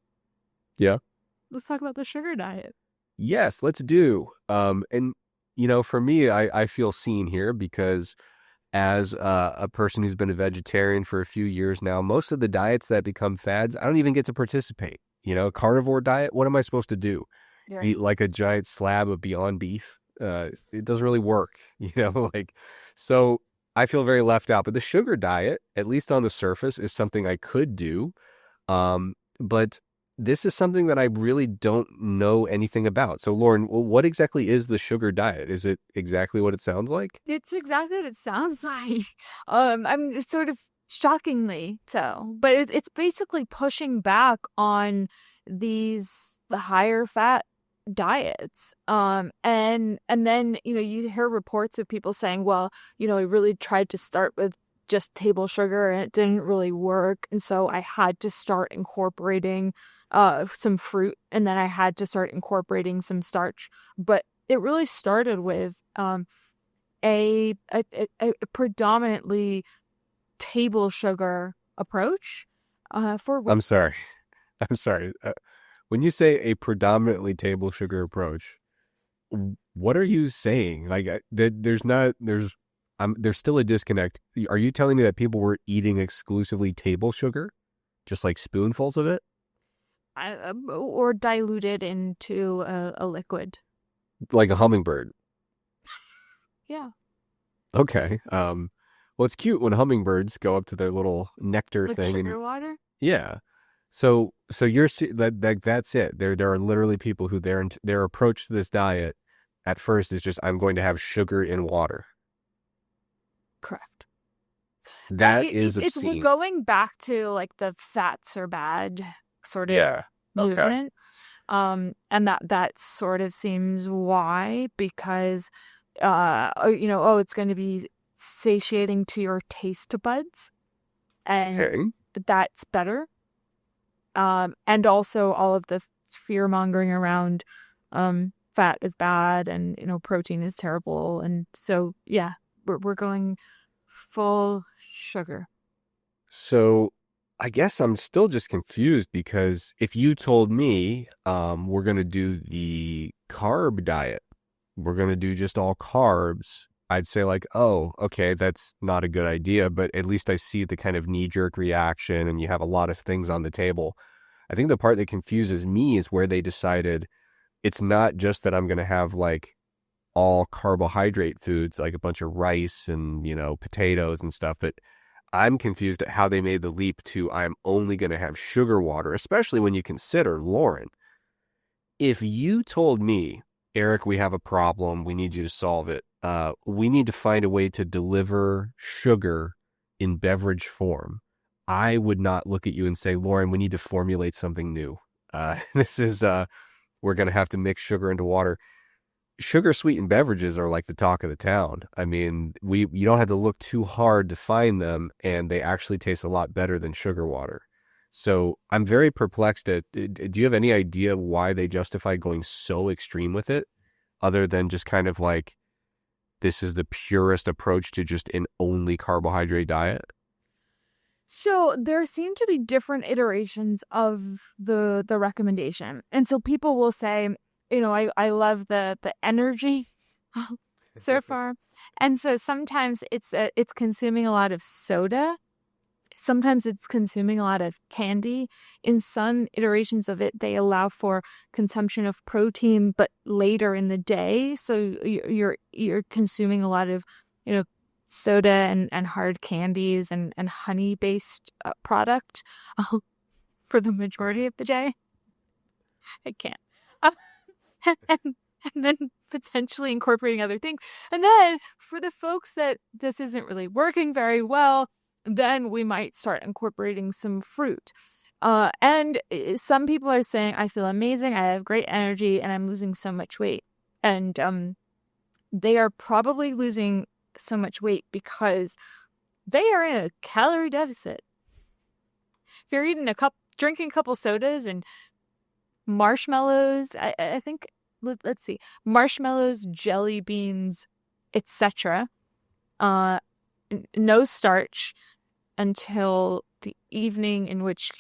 Yeah. let's talk about the sugar diet. Yes, let's do. And for me, I feel seen here because as a person who's been a vegetarian for a few years now, most of the diets that become fads, I don't even get to participate. Carnivore diet, what am I supposed to do? Yeah. Eat like a giant slab of Beyond Beef? It doesn't really work, like, so I feel very left out. But the sugar diet, at least on the surface, is something I could do. But this is something that I really don't know anything about. So, Lauren, what exactly is the sugar diet? Is it exactly what it sounds like? It's exactly what it sounds like. I'm sort of shockingly so, but it's basically pushing back on the higher fat diets. And then you hear reports of people saying, well, I really tried to start with just table sugar and it didn't really work, and so I had to start incorporating some fruit, and then I had to start incorporating some starch. But it really started with a predominantly table sugar approach for weight I'm sorry. loss. I'm sorry. When you say a predominantly table sugar approach, what are you saying? Like, there's still a disconnect. Are you telling me that people were eating exclusively table sugar, just like spoonfuls of it, Or diluted into a liquid. like a hummingbird? Yeah. Okay. Well, it's cute when hummingbirds go up to their little nectar Like thing, and sugar water? yeah. So that's it. There are literally people who their approach to this diet at first is just, I'm going to have sugar in water. Correct. That is We're obscene. going back to like the fats are bad sort of Yeah. Okay. movement. And that sort of seems why, because it's going to be satiating to your taste buds, and Okay. that's better. And also all of the fear mongering around fat is bad, and protein is terrible, and so yeah, we're going full sugar. So I guess I'm still just confused because if you told me we're going to do the carb diet, we're going to do just all carbs, I'd say like, oh, okay, that's not a good idea, but at least I see the kind of knee-jerk reaction and you have a lot of things on the table. I think the part that confuses me is where they decided it's not just that I'm going to have like all carbohydrate foods, like a bunch of rice and, potatoes and stuff, but I'm confused at how they made the leap to I'm only going to have sugar water, especially when you consider, Lauren, if you told me, Eric, we have a problem, we need you to solve it. We need to find a way to deliver sugar in beverage form. I would not look at you and say, Lauren, we need to formulate something new. We're going to have to mix sugar into water. Sugar sweetened beverages are like the talk of the town. I mean, you don't have to look too hard to find them, and they actually taste a lot better than sugar water. So I'm very perplexed do you have any idea why they justified going so extreme with it, other than just kind of like, this is the purest approach to just an only carbohydrate diet? So there seem to be different iterations of the recommendation. And so people will say, I love the energy so far. And so sometimes it's consuming a lot of soda. sometimes it's consuming a lot of candy. In some iterations of it, they allow for consumption of protein, but later in the day. So you're consuming a lot of, soda and hard candies and honey based product for the majority of the day. I can't. Um, and then potentially incorporating other things. And then for the folks that this isn't really working very well, then we might start incorporating some fruit. And some people are saying, I feel amazing, I have great energy, and I'm losing so much weight. And they are probably losing so much weight because they are in a calorie deficit. If you're drinking a couple sodas and marshmallows, I think, let's see, marshmallows, jelly beans, etc. No starch until the evening, in which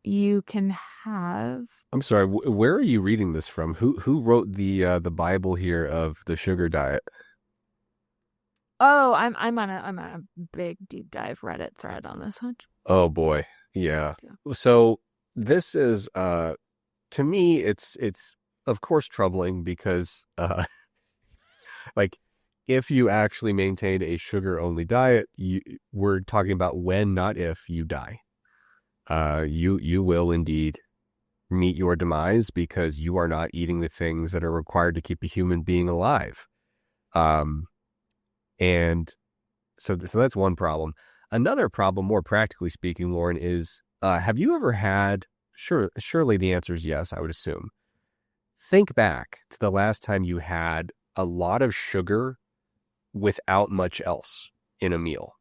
you can have. I'm sorry, where are you reading this from? Who wrote the Bible here of the sugar diet? Oh, I'm on a big deep dive Reddit thread on this one. Oh boy, yeah. So this is to me, it's of course troubling because like if you actually maintain a sugar only diet, we're talking about when, not if, you die. You will indeed meet your demise because you are not eating the things that are required to keep a human being alive. And so that's one problem. Another problem, more practically speaking, Lauren, is have you ever had, surely the answer is yes, I would assume. Think back to the last time you had a lot of sugar without much else in a meal.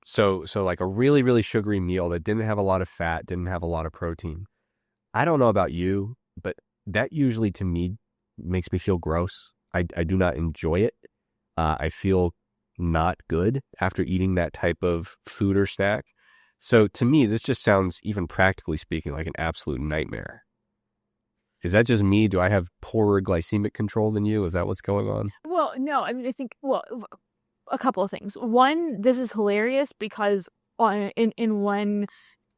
So like a really, really sugary meal that didn't have a lot of fat, didn't have a lot of protein. I don't know about you, but that usually to me makes me feel gross. I do not enjoy it. I feel not good after eating that type of food or snack. So to me, this just sounds, even practically speaking, like an absolute nightmare. Is that just me? Do I have poorer glycemic control than you? Is that what's going on? Well, no, I mean, I think, a couple of things. One, this is hilarious because in one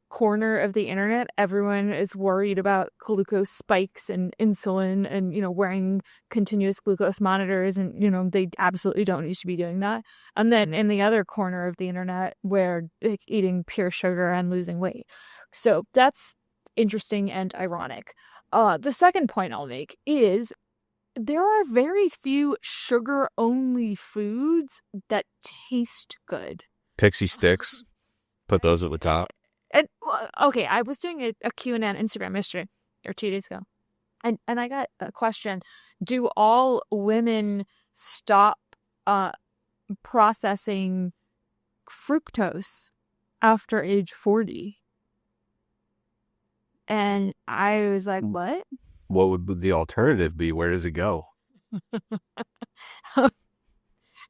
corner of the internet, everyone is worried about glucose spikes and insulin and, wearing continuous glucose monitors. And, they absolutely don't need to be doing that. And then in the other corner of the internet, we're eating pure sugar and losing weight. So that's interesting and ironic. The second point I'll make is there are very few sugar-only foods that taste good. Pixie sticks. Put those at the top. And okay, I was doing a Q&A on Instagram yesterday or 2 days ago, and I got a question: do all women stop processing fructose after age 40? And I was like, what? What would the alternative be? Where does it go?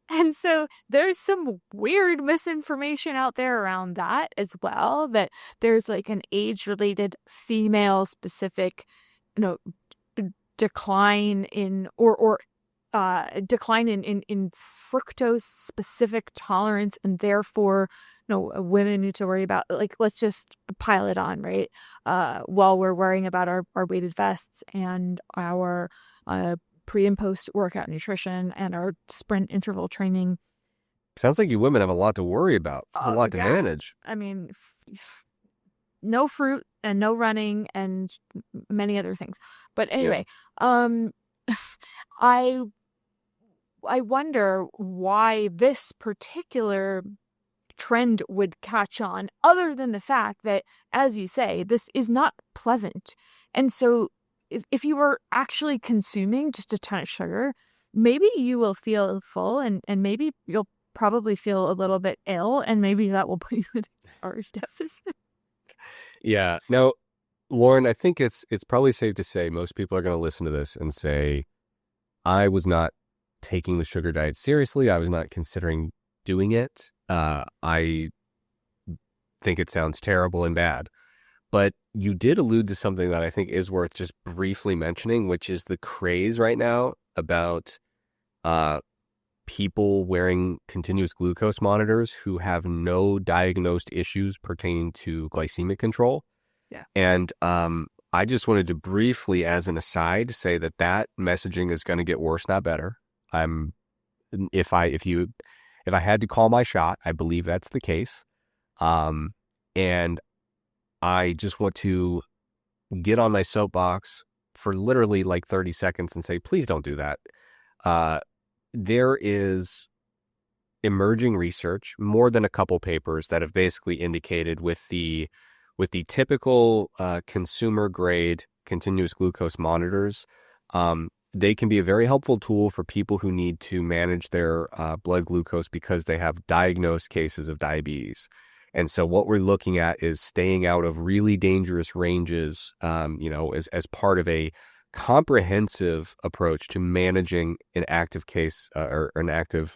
And so there's some weird misinformation out there around that as well, that there's like an age-related female-specific, decline in decline in fructose-specific tolerance, and therefore, women need to worry about, like, let's just pile it on, right? While we're worrying about our weighted vests and our pre and post workout nutrition and our sprint interval training. Sounds like you women have a lot to worry about, a lot to manage. I mean, no fruit and no running and many other things. But anyway, I wonder why this particular trend would catch on, other than the fact that, as you say, this is not pleasant. And so if you were actually consuming just a ton of sugar, maybe you will feel full and maybe you'll probably feel a little bit ill, and maybe that will put you in a calorie deficit. Yeah. Now, Lauren, I think it's probably safe to say most people are going to listen to this and say, I was not taking the sugar diet seriously. I was not considering doing it. I think it sounds terrible and bad. But you did allude to something that I think is worth just briefly mentioning, which is the craze right now about people wearing continuous glucose monitors who have no diagnosed issues pertaining to glycemic control. Yeah. And I just wanted to briefly, as an aside, say that that messaging is going to get worse, not better. I'm if I had to call my shot, I believe that's the case. And I just want to get on my soapbox for literally like 30 seconds and say, please don't do that. There is emerging research, more than a couple papers that have basically indicated with the typical consumer grade continuous glucose monitors, they can be a very helpful tool for people who need to manage their blood glucose because they have diagnosed cases of diabetes. And so what we're looking at is staying out of really dangerous ranges, as part of a comprehensive approach to managing an active case or an active,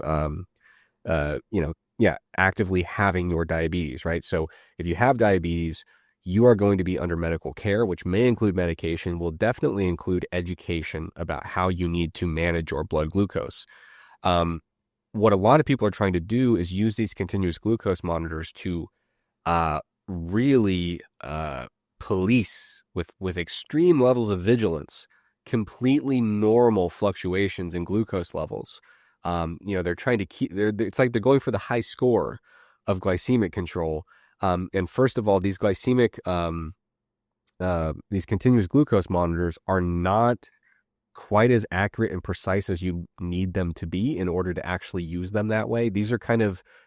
actively having your diabetes, right? So if you have diabetes, you are going to be under medical care, which may include medication, will definitely include education about how you need to manage your blood glucose. What a lot of people are trying to do is use these continuous glucose monitors to really police with extreme levels of vigilance completely normal fluctuations in glucose levels. They're trying to it's like they're going for the high score of glycemic control. And first of all, these continuous glucose monitors are not quite as accurate and precise as you need them to be in order to actually use them that way. These are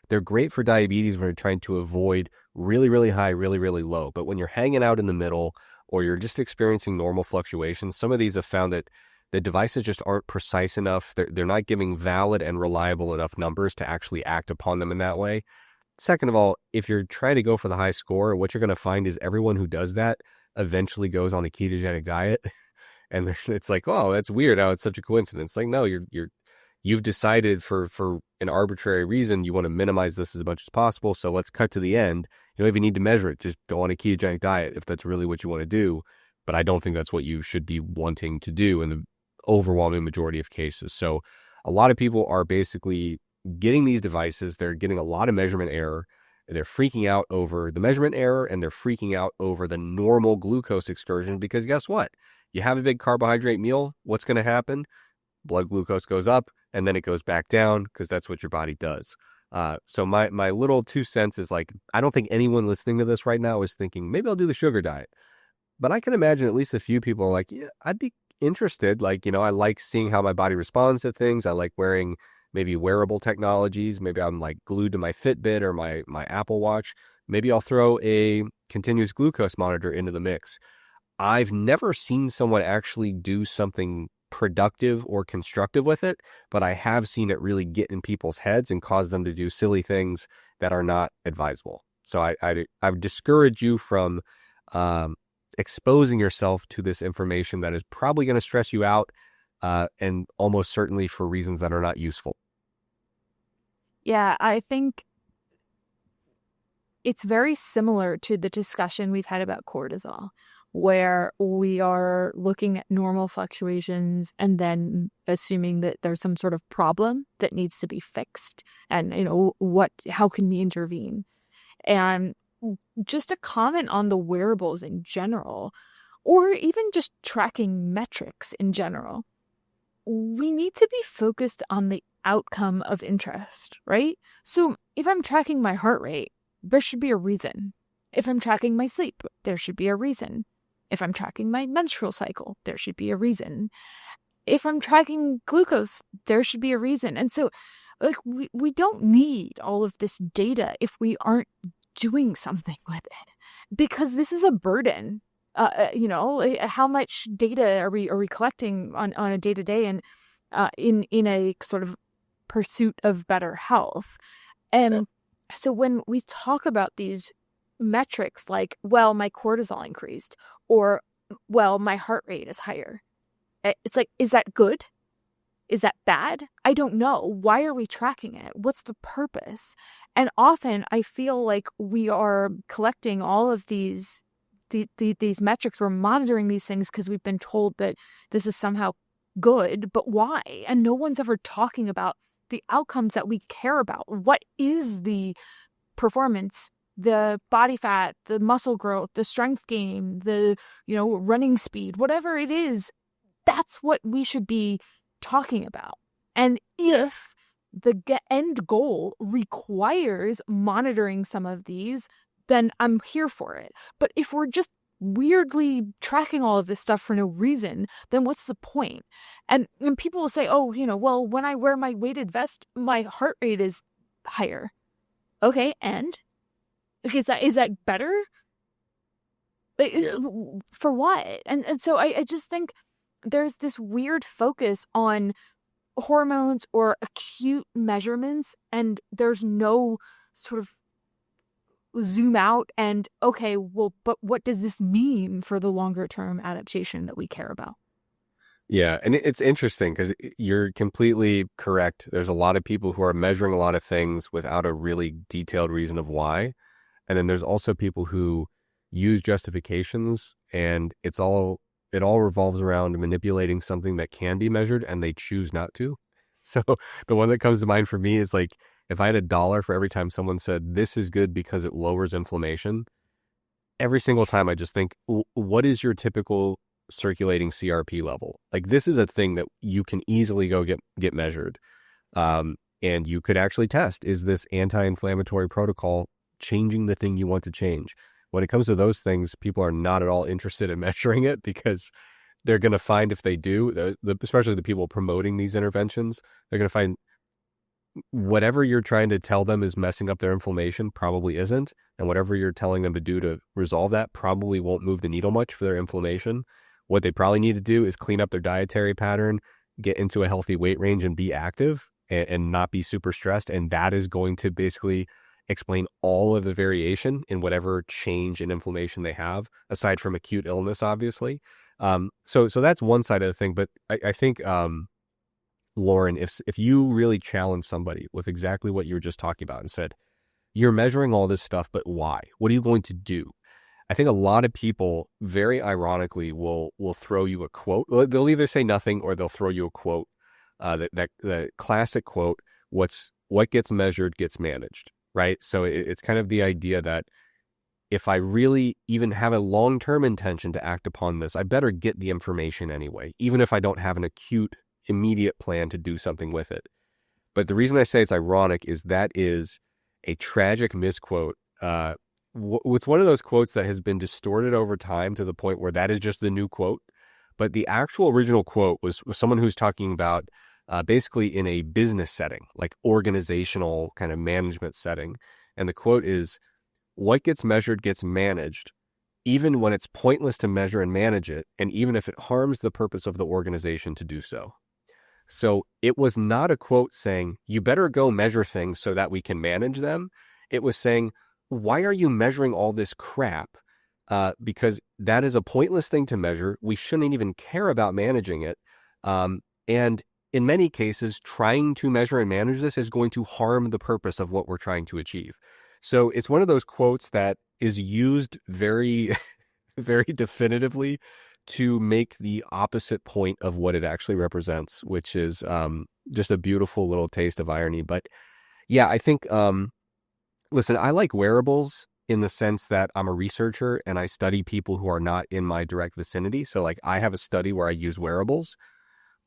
they're great for diabetes when you're trying to avoid really, really high, really, really low. But when you're hanging out in the middle or you're just experiencing normal fluctuations, some of these have found that the devices just aren't precise enough. They're not giving valid and reliable enough numbers to actually act upon them in that way. Second of all, if you're trying to go for the high score, what you're going to find is everyone who does that eventually goes on a ketogenic diet. And it's like, oh, that's weird how it's such a coincidence. Like, no, you've decided for an arbitrary reason you want to minimize this as much as possible. So let's cut to the end. You don't even need to measure it. Just go on a ketogenic diet if that's really what you want to do. But I don't think that's what you should be wanting to do in the overwhelming majority of cases. So a lot of people are basically getting these devices. They're getting a lot of measurement error. They're freaking out over the measurement error and they're freaking out over the normal glucose excursion because guess what? You have a big carbohydrate meal, what's going to happen? Blood glucose goes up and then it goes back down because that's what your body does. So my little 2 cents is like, I don't think anyone listening to this right now is thinking, maybe I'll do the sugar diet. But I can imagine at least a few people are like, yeah, I'd be interested. Like, I like seeing how my body responds to things. I like wearing maybe wearable technologies. Maybe I'm like glued to my Fitbit or my Apple Watch. Maybe I'll throw a continuous glucose monitor into the mix. I've never seen someone actually do something productive or constructive with it, but I have seen it really get in people's heads and cause them to do silly things that are not advisable. So I would discourage you from exposing yourself to this information that is probably going to stress you out and almost certainly for reasons that are not useful. Yeah, I think it's very similar to the discussion we've had about cortisol, where we are looking at normal fluctuations and then assuming that there's some sort of problem that needs to be fixed and, how can we intervene? And just a comment on the wearables in general, or even just tracking metrics in general. We need to be focused on the outcome of interest, right? So if I'm tracking my heart rate, there should be a reason. If I'm tracking my sleep, there should be a reason. If I'm tracking my menstrual cycle, there should be a reason. If I'm tracking glucose, there should be a reason. And so we don't need all of this data if we aren't doing something with it, because this is a burden. How much data are we collecting on a day-to-day and in a sort of pursuit of better health? And so when we talk about these metrics like, well, my cortisol increased, or, well, my heart rate is higher, it's like, is that good? Is that bad? I don't know. Why are we tracking it? What's the purpose? And often I feel like we are collecting all of these metrics. We're monitoring these things because we've been told that this is somehow good, but why? And no one's ever talking about the outcomes that we care about. What is the performance, the body fat, the muscle growth, the strength gain, the, running speed, whatever it is, that's what we should be talking about. And if the end goal requires monitoring some of these, then I'm here for it. But if we're just weirdly tracking all of this stuff for no reason, then what's the point? And people will say, oh, well, when I wear my weighted vest, my heart rate is higher. Okay, and? Is that better? For what? And so I just think there's this weird focus on hormones or acute measurements, and there's no sort of zoom out and, okay, well, but what does this mean for the longer term adaptation that we care about? Yeah, and it's interesting because you're completely correct. There's a lot of people who are measuring a lot of things without a really detailed reason of why. And then there's also people who use justifications, and it all revolves around manipulating something that can be measured, and they choose not to. So the one that comes to mind for me is like, if I had $1 for every time someone said, this is good because it lowers inflammation, every single time I just think, what is your typical circulating CRP level? Like, this is a thing that you can easily go get measured. And you could actually test, is this anti-inflammatory protocol changing the thing you want to change? When it comes to those things, people are not at all interested in measuring it, because they're going to find, if they do, especially the people promoting these interventions, they're going to find whatever you're trying to tell them is messing up their inflammation probably isn't. And whatever you're telling them to do to resolve that probably won't move the needle much for their inflammation. What they probably need to do is clean up their dietary pattern, get into a healthy weight range, and be active and not be super stressed. And that is going to basically explain all of the variation in whatever change in inflammation they have, aside from acute illness, obviously. So that's one side of the thing. But I think, Lauren, if you really challenge somebody with exactly what you were just talking about and said, you're measuring all this stuff, but why? What are you going to do? I think a lot of people, very ironically, will throw you a quote. They'll either say nothing or they'll throw you a quote. The classic quote, what gets measured gets managed, right? So it's kind of the idea that if I really even have a long-term intention to act upon this, I better get the information anyway, even if I don't have an acute, immediate plan to do something with it. But the reason I say it's ironic is that is a tragic misquote. It's one of those quotes that has been distorted over time to the point where that is just the new quote. But the actual original quote was someone who's talking about basically in a business setting, like organizational kind of management setting. And the quote is, what gets measured gets managed, even when it's pointless to measure and manage it, and even if it harms the purpose of the organization to do so. So it was not a quote saying, you better go measure things so that we can manage them. It was saying, why are you measuring all this crap? Because that is a pointless thing to measure. We shouldn't even care about managing it. And in many cases, trying to measure and manage this is going to harm the purpose of what we're trying to achieve. So it's one of those quotes that is used very, very definitively to make the opposite point of what it actually represents, which is just a beautiful little taste of irony. But yeah, I think, listen, I like wearables in the sense that I'm a researcher and I study people who are not in my direct vicinity. So like I have a study where I use wearables,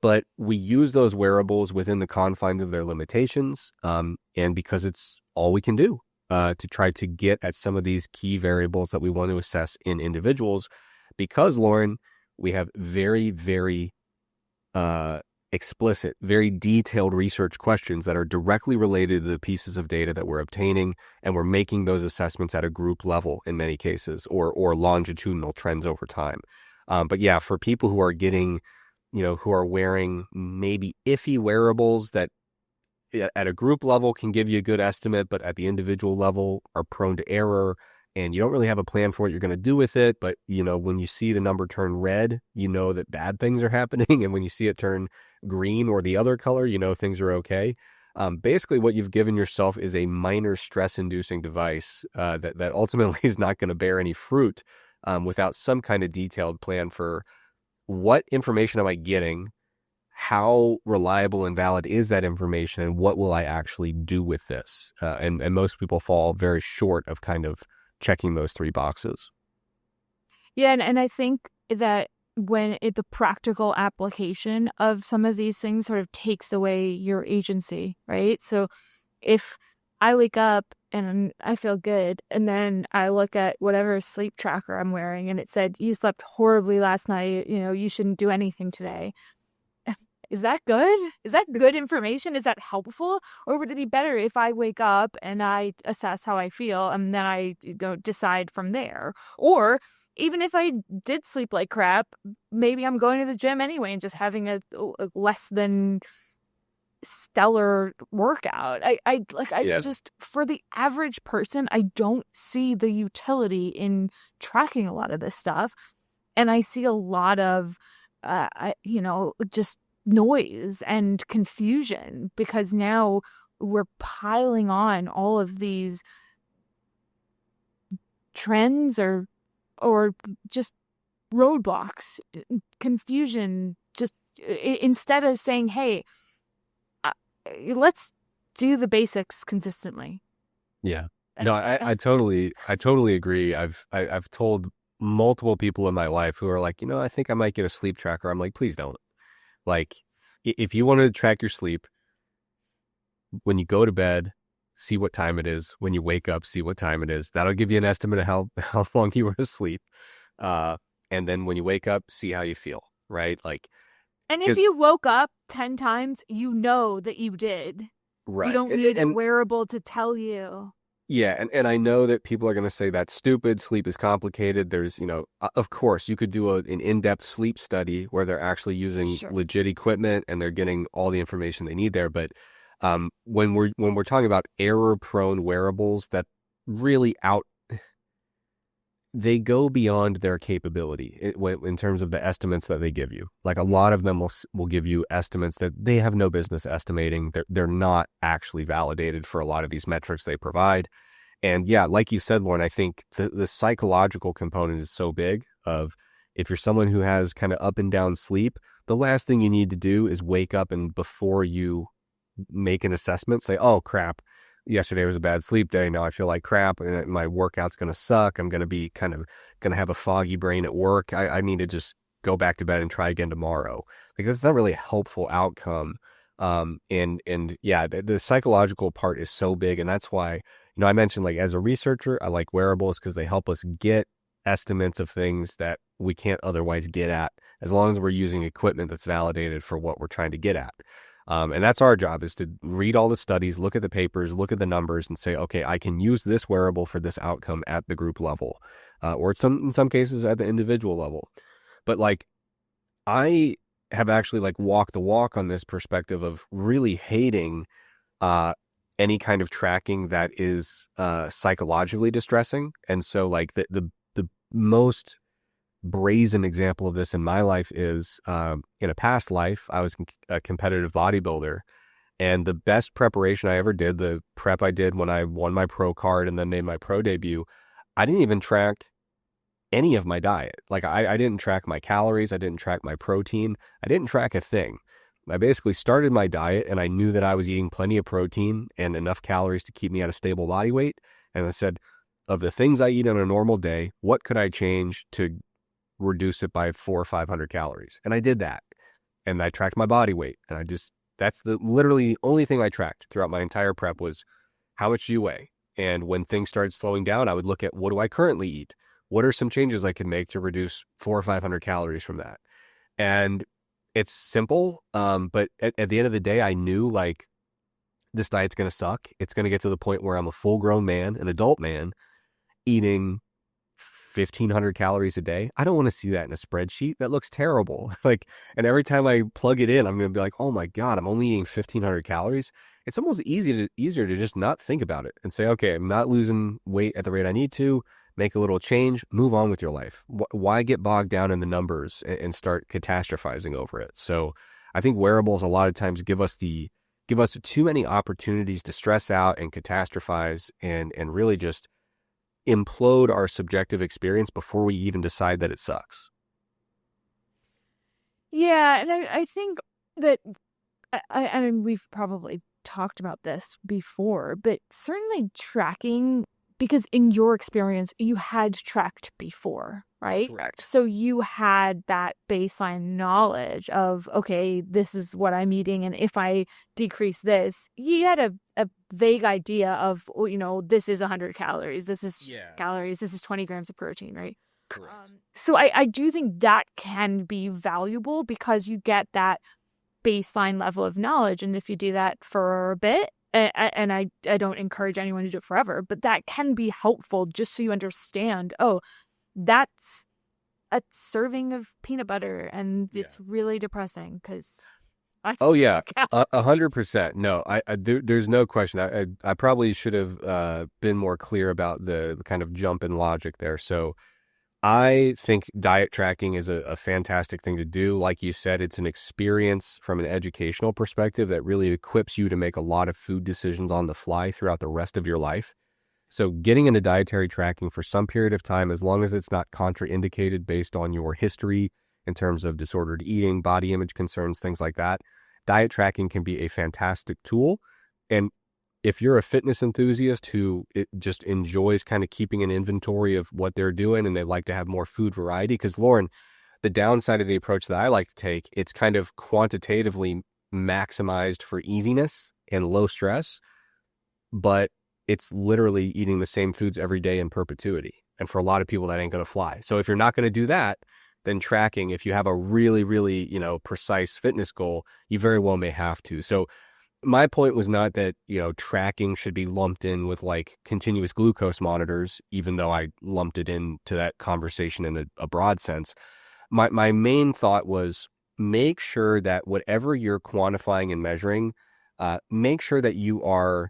but we use those wearables within the confines of their limitations. And because it's all we can do to try to get at some of these key variables that we want to assess in individuals. Because, Lauren, we have very, very explicit, very detailed research questions that are directly related to the pieces of data that we're obtaining, and we're making those assessments at a group level in many cases, or longitudinal trends over time. But yeah, for people who are getting, who are wearing maybe iffy wearables that at a group level can give you a good estimate, but at the individual level are prone to error, and you don't really have a plan for what you're going to do with it. But, when you see the number turn red, you know that bad things are happening. And when you see it turn green or the other color, things are okay. Basically, what you've given yourself is a minor stress-inducing device that ultimately is not going to bear any fruit without some kind of detailed plan for what information am I getting? how reliable and valid is that information, and what will I actually do with this? And most people fall very short of kind of checking those three boxes. Yeah, and I think that the practical application of some of these things sort of takes away your agency, right? So if I wake up and I feel good, and then I look at whatever sleep tracker I'm wearing and it said, you slept horribly last night, you shouldn't do anything today. Is that good? Is that good information? Is that helpful? Or would it be better if I wake up and I assess how I feel and then I don't decide from there? Or even if I did sleep like crap, maybe I'm going to the gym anyway and just having a less than stellar workout. I Yeah. just, for the average person, I don't see the utility in tracking a lot of this stuff. And I see a lot of, just noise and confusion because now we're piling on all of these trends or just roadblocks, confusion, just instead of saying, hey, let's do the basics consistently. Yeah. No, I totally agree. I've told multiple people in my life who are like, I think I might get a sleep tracker. I'm like, please don't. Like, if you want to track your sleep, when you go to bed, see what time it is. When you wake up, see what time it is. That'll give you an estimate of how long you were asleep. And then when you wake up, see how you feel, right? Like, And if because, you woke up 10 times, you know that you did. You right. don't need a And wearable to tell you. yeah, and I know that people are going to say that's stupid. Sleep is complicated. There's, of course, you could do an in-depth sleep study where they're actually using Sure. legit equipment and they're getting all the information they need there. But when we're talking about error-prone wearables that really they go beyond their capability in terms of the estimates that they give you. Like, a lot of them will give you estimates that they have no business estimating. They're not actually validated for a lot of these metrics they provide. And yeah, like you said, Lauren, I think the psychological component is so big of, if you're someone who has kind of up and down sleep, the last thing you need to do is wake up and, before you make an assessment, say, oh crap, yesterday was a bad sleep day. Now I feel like crap and my workout's going to suck. I'm going to be kind of going to have a foggy brain at work. I need to just go back to bed and try again tomorrow. Like, that's not really a helpful outcome. And yeah, the psychological part is so big. And that's why, I mentioned, like, as a researcher, I like wearables because they help us get estimates of things that we can't otherwise get at, as long as we're using equipment that's validated for what we're trying to get at. And that's our job, is to read all the studies, look at the papers, look at the numbers, and say, okay, I can use this wearable for this outcome at the group level, or in some cases at the individual level. But like, I have actually like walked the walk on this perspective of really hating any kind of tracking that is psychologically distressing. And so like the most brazen example of this in my life is, in a past life, I was a competitive bodybuilder. And the best preparation I ever did, the prep I did when I won my pro card and then made my pro debut, I didn't even track any of my diet. Like, I didn't track my calories. I didn't track my protein. I didn't track a thing. I basically started my diet and I knew that I was eating plenty of protein and enough calories to keep me at a stable body weight. And I said, of the things I eat on a normal day, what could I change to reduce it by 400 or 500 calories? And I did that. And I tracked my body weight. And that's the literally only thing I tracked throughout my entire prep, was how much do you weigh? And when things started slowing down, I would look at, what do I currently eat? What are some changes I can make to reduce 400 or 500 calories from that? And it's simple. But at the end of the day, I knew, like, this diet's going to suck. It's going to get to the point where I'm a full grown man, an adult man, eating 1,500 calories a day. I don't want to see that in a spreadsheet. That looks terrible. Like, and every time I plug it in, I'm going to be like, oh my God, I'm only eating 1,500 calories. It's almost easier to just not think about it and say, okay, I'm not losing weight at the rate I need to. Make a little change, move on with your life. Why get bogged down in the numbers and start catastrophizing over it? So I think wearables a lot of times give us too many opportunities to stress out and catastrophize and really just implode our subjective experience before we even decide that it sucks. Yeah, and I think that I mean, we've probably talked about this before, but certainly tracking, because in your experience, you had tracked before, right? Correct. So you had that baseline knowledge of, okay, this is what I'm eating. And if I decrease this, you had a vague idea of, this is 100 calories, this is Yeah, calories, this is 20 grams of protein, right? correct. So I do think that can be valuable because you get that baseline level of knowledge. And if you do that for a bit, and I don't encourage anyone to do it forever, but that can be helpful just so you understand, oh, that's a serving of peanut butter and Yeah. it's really depressing because I Oh yeah, can't. 100%. No, there's no question. I probably should have been more clear about the kind of jump in logic there. So I think diet tracking is a fantastic thing to do. Like you said, it's an experience from an educational perspective that really equips you to make a lot of food decisions on the fly throughout the rest of your life. So getting into dietary tracking for some period of time, as long as it's not contraindicated based on your history in terms of disordered eating, body image concerns, things like that, diet tracking can be a fantastic tool. And if you're a fitness enthusiast who just enjoys kind of keeping an inventory of what they're doing and they like to have more food variety, because Lauren, the downside of the approach that I like to take, it's kind of quantitatively maximized for easiness and low stress, but it's literally eating the same foods every day in perpetuity. And for a lot of people, that ain't going to fly. So if you're not going to do that, then tracking, if you have a really, really, precise fitness goal, you very well may have to. So my point was not that, tracking should be lumped in with like continuous glucose monitors, even though I lumped it into that conversation in a broad sense. My main thought was make sure that whatever you're quantifying and measuring, make sure that you are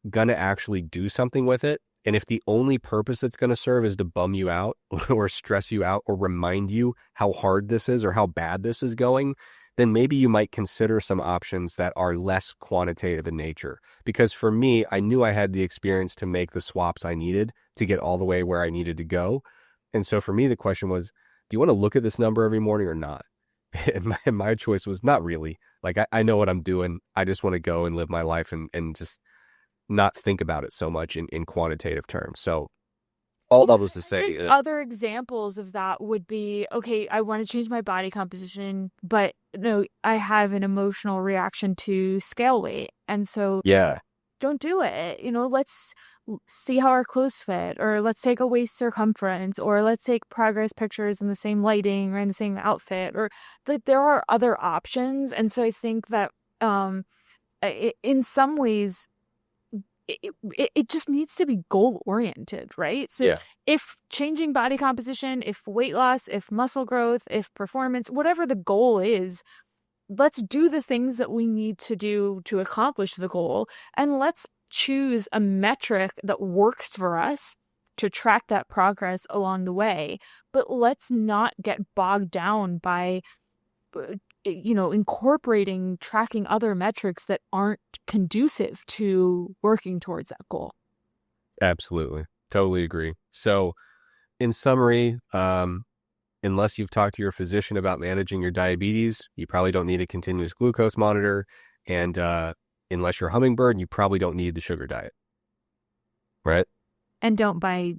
going to actually do something with it. And if the only purpose it's going to serve is to bum you out or stress you out or remind you how hard this is or how bad this is going, then maybe you might consider some options that are less quantitative in nature. Because for me, I knew I had the experience to make the swaps I needed to get all the way where I needed to go. And so for me, the question was, do you want to look at this number every morning or not? And my choice was not really. Like, I know what I'm doing. I just want to go and live my life and just not think about it so much in quantitative terms. So all that was to say, Other examples of that would be, okay, I want to change my body composition, but no, I have an emotional reaction to scale weight. And so yeah, don't do it. Let's see how our clothes fit, or let's take a waist circumference, or let's take progress pictures in the same lighting or in the same outfit, or that there are other options. And so I think that in some ways, it just needs to be goal oriented, right? So yeah, if changing body composition, if weight loss, if muscle growth, if performance, whatever the goal is, let's do the things that we need to do to accomplish the goal. And let's choose a metric that works for us to track that progress along the way. But let's not get bogged down by incorporating tracking other metrics that aren't conducive to working towards that goal. absolutely. Totally agree. So in summary, unless you've talked to your physician about managing your diabetes, you probably don't need a continuous glucose monitor. And unless you're a hummingbird, you probably don't need the sugar diet. Right? And don't buy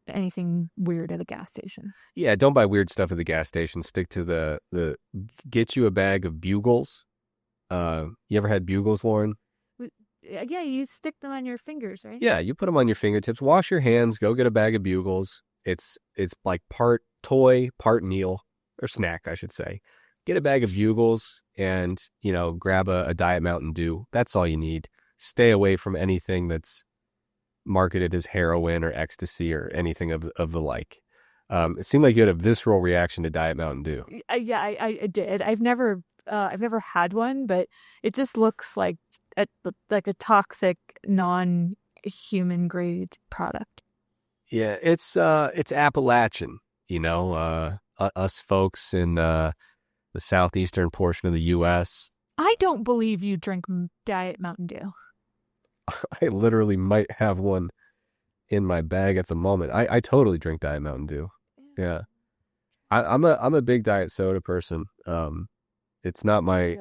anything weird at a gas station. Yeah, don't buy weird stuff at the gas station. Stick to the get you a bag of Bugles. You ever had Bugles, Lauren? Yeah, you stick them on your fingers, right? Yeah, you put them on your fingertips. Wash your hands. Go get a bag of Bugles. It's like part toy, part meal, or snack, I should say. Get a bag of Bugles and, grab a Diet Mountain Dew. That's all you need. Stay away from anything that's marketed as heroin or ecstasy or anything of the like. It seemed like you had a visceral reaction to Diet Mountain Dew. Yeah, I did. I've never had one, but it just looks like a toxic, non-human grade product. Yeah, it's Appalachian, us folks in the southeastern portion of the U.S. I don't believe you drink Diet Mountain Dew. I literally might have one in my bag at the moment. I totally drink Diet Mountain Dew. Yeah. I'm a big diet soda person. It's not my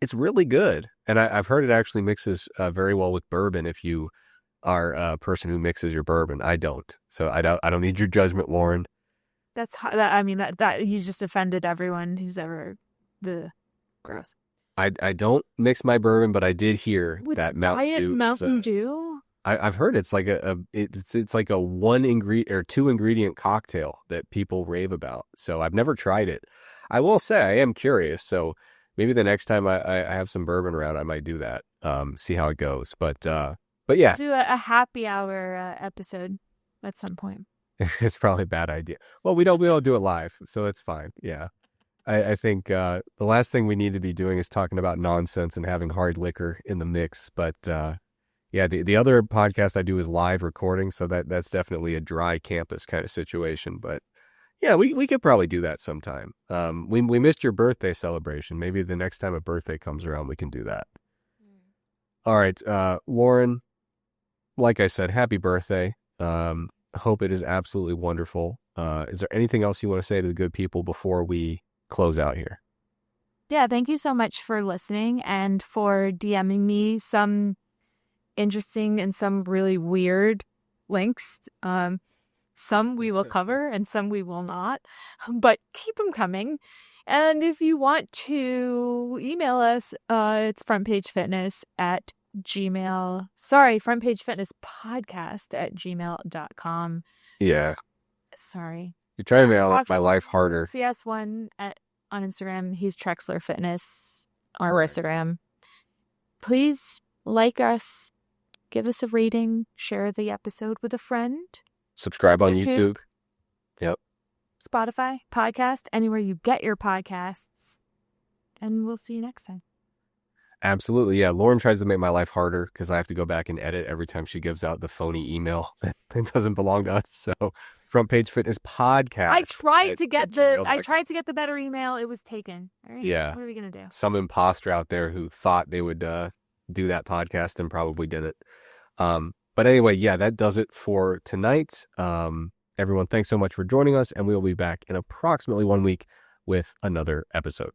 It's really good. And I've heard it actually mixes very well with bourbon if you are a person who mixes your bourbon. I don't. So I don't need your judgment, Lauren. I mean, that you just offended everyone who's ever the gross. I don't mix my bourbon, but I did hear With that Mountain Diet Dew Mountain Dew? I've heard it's like it's like a one ingredient or two ingredient cocktail that people rave about. So I've never tried it. I will say I am curious. So maybe the next time I have some bourbon around, I might do that. See how it goes. But yeah, Do a happy hour episode at some point. it's probably a bad idea. Well, we don't do it live, so it's fine. Yeah. I think the last thing we need to be doing is talking about nonsense and having hard liquor in the mix. But yeah, the other podcast I do is live recording, so that's definitely a dry campus kind of situation. But yeah, we could probably do that sometime. We missed your birthday celebration. Maybe the next time a birthday comes around, we can do that. All right, Lauren, like I said, happy birthday. Hope it is absolutely wonderful. Is there anything else you want to say to the good people before we close out here? Yeah, thank you so much for listening and for DMing me some interesting and some really weird links. Some we will cover and some we will not, but keep them coming. And if you want to email us, it's frontpagefitnesspodcast@gmail.com. Yeah. Sorry. You're trying to make my life harder. CS1 on Instagram. He's Trexler Fitness on our Instagram. Please like us, give us a rating, share the episode with a friend. Subscribe on YouTube. Yep. Spotify, podcast, anywhere you get your podcasts. And we'll see you next time. Absolutely. Yeah. Lauren tries to make my life harder because I have to go back and edit every time she gives out the phony email that doesn't belong to us. So Front Page Fitness Podcast. I tried to get the better email. It was taken. All right. Yeah. What are we going to do? Some imposter out there who thought they would do that podcast and probably didn't. But anyway, yeah, that does it for tonight. Everyone, thanks so much for joining us, and we will be back in approximately 1 week with another episode.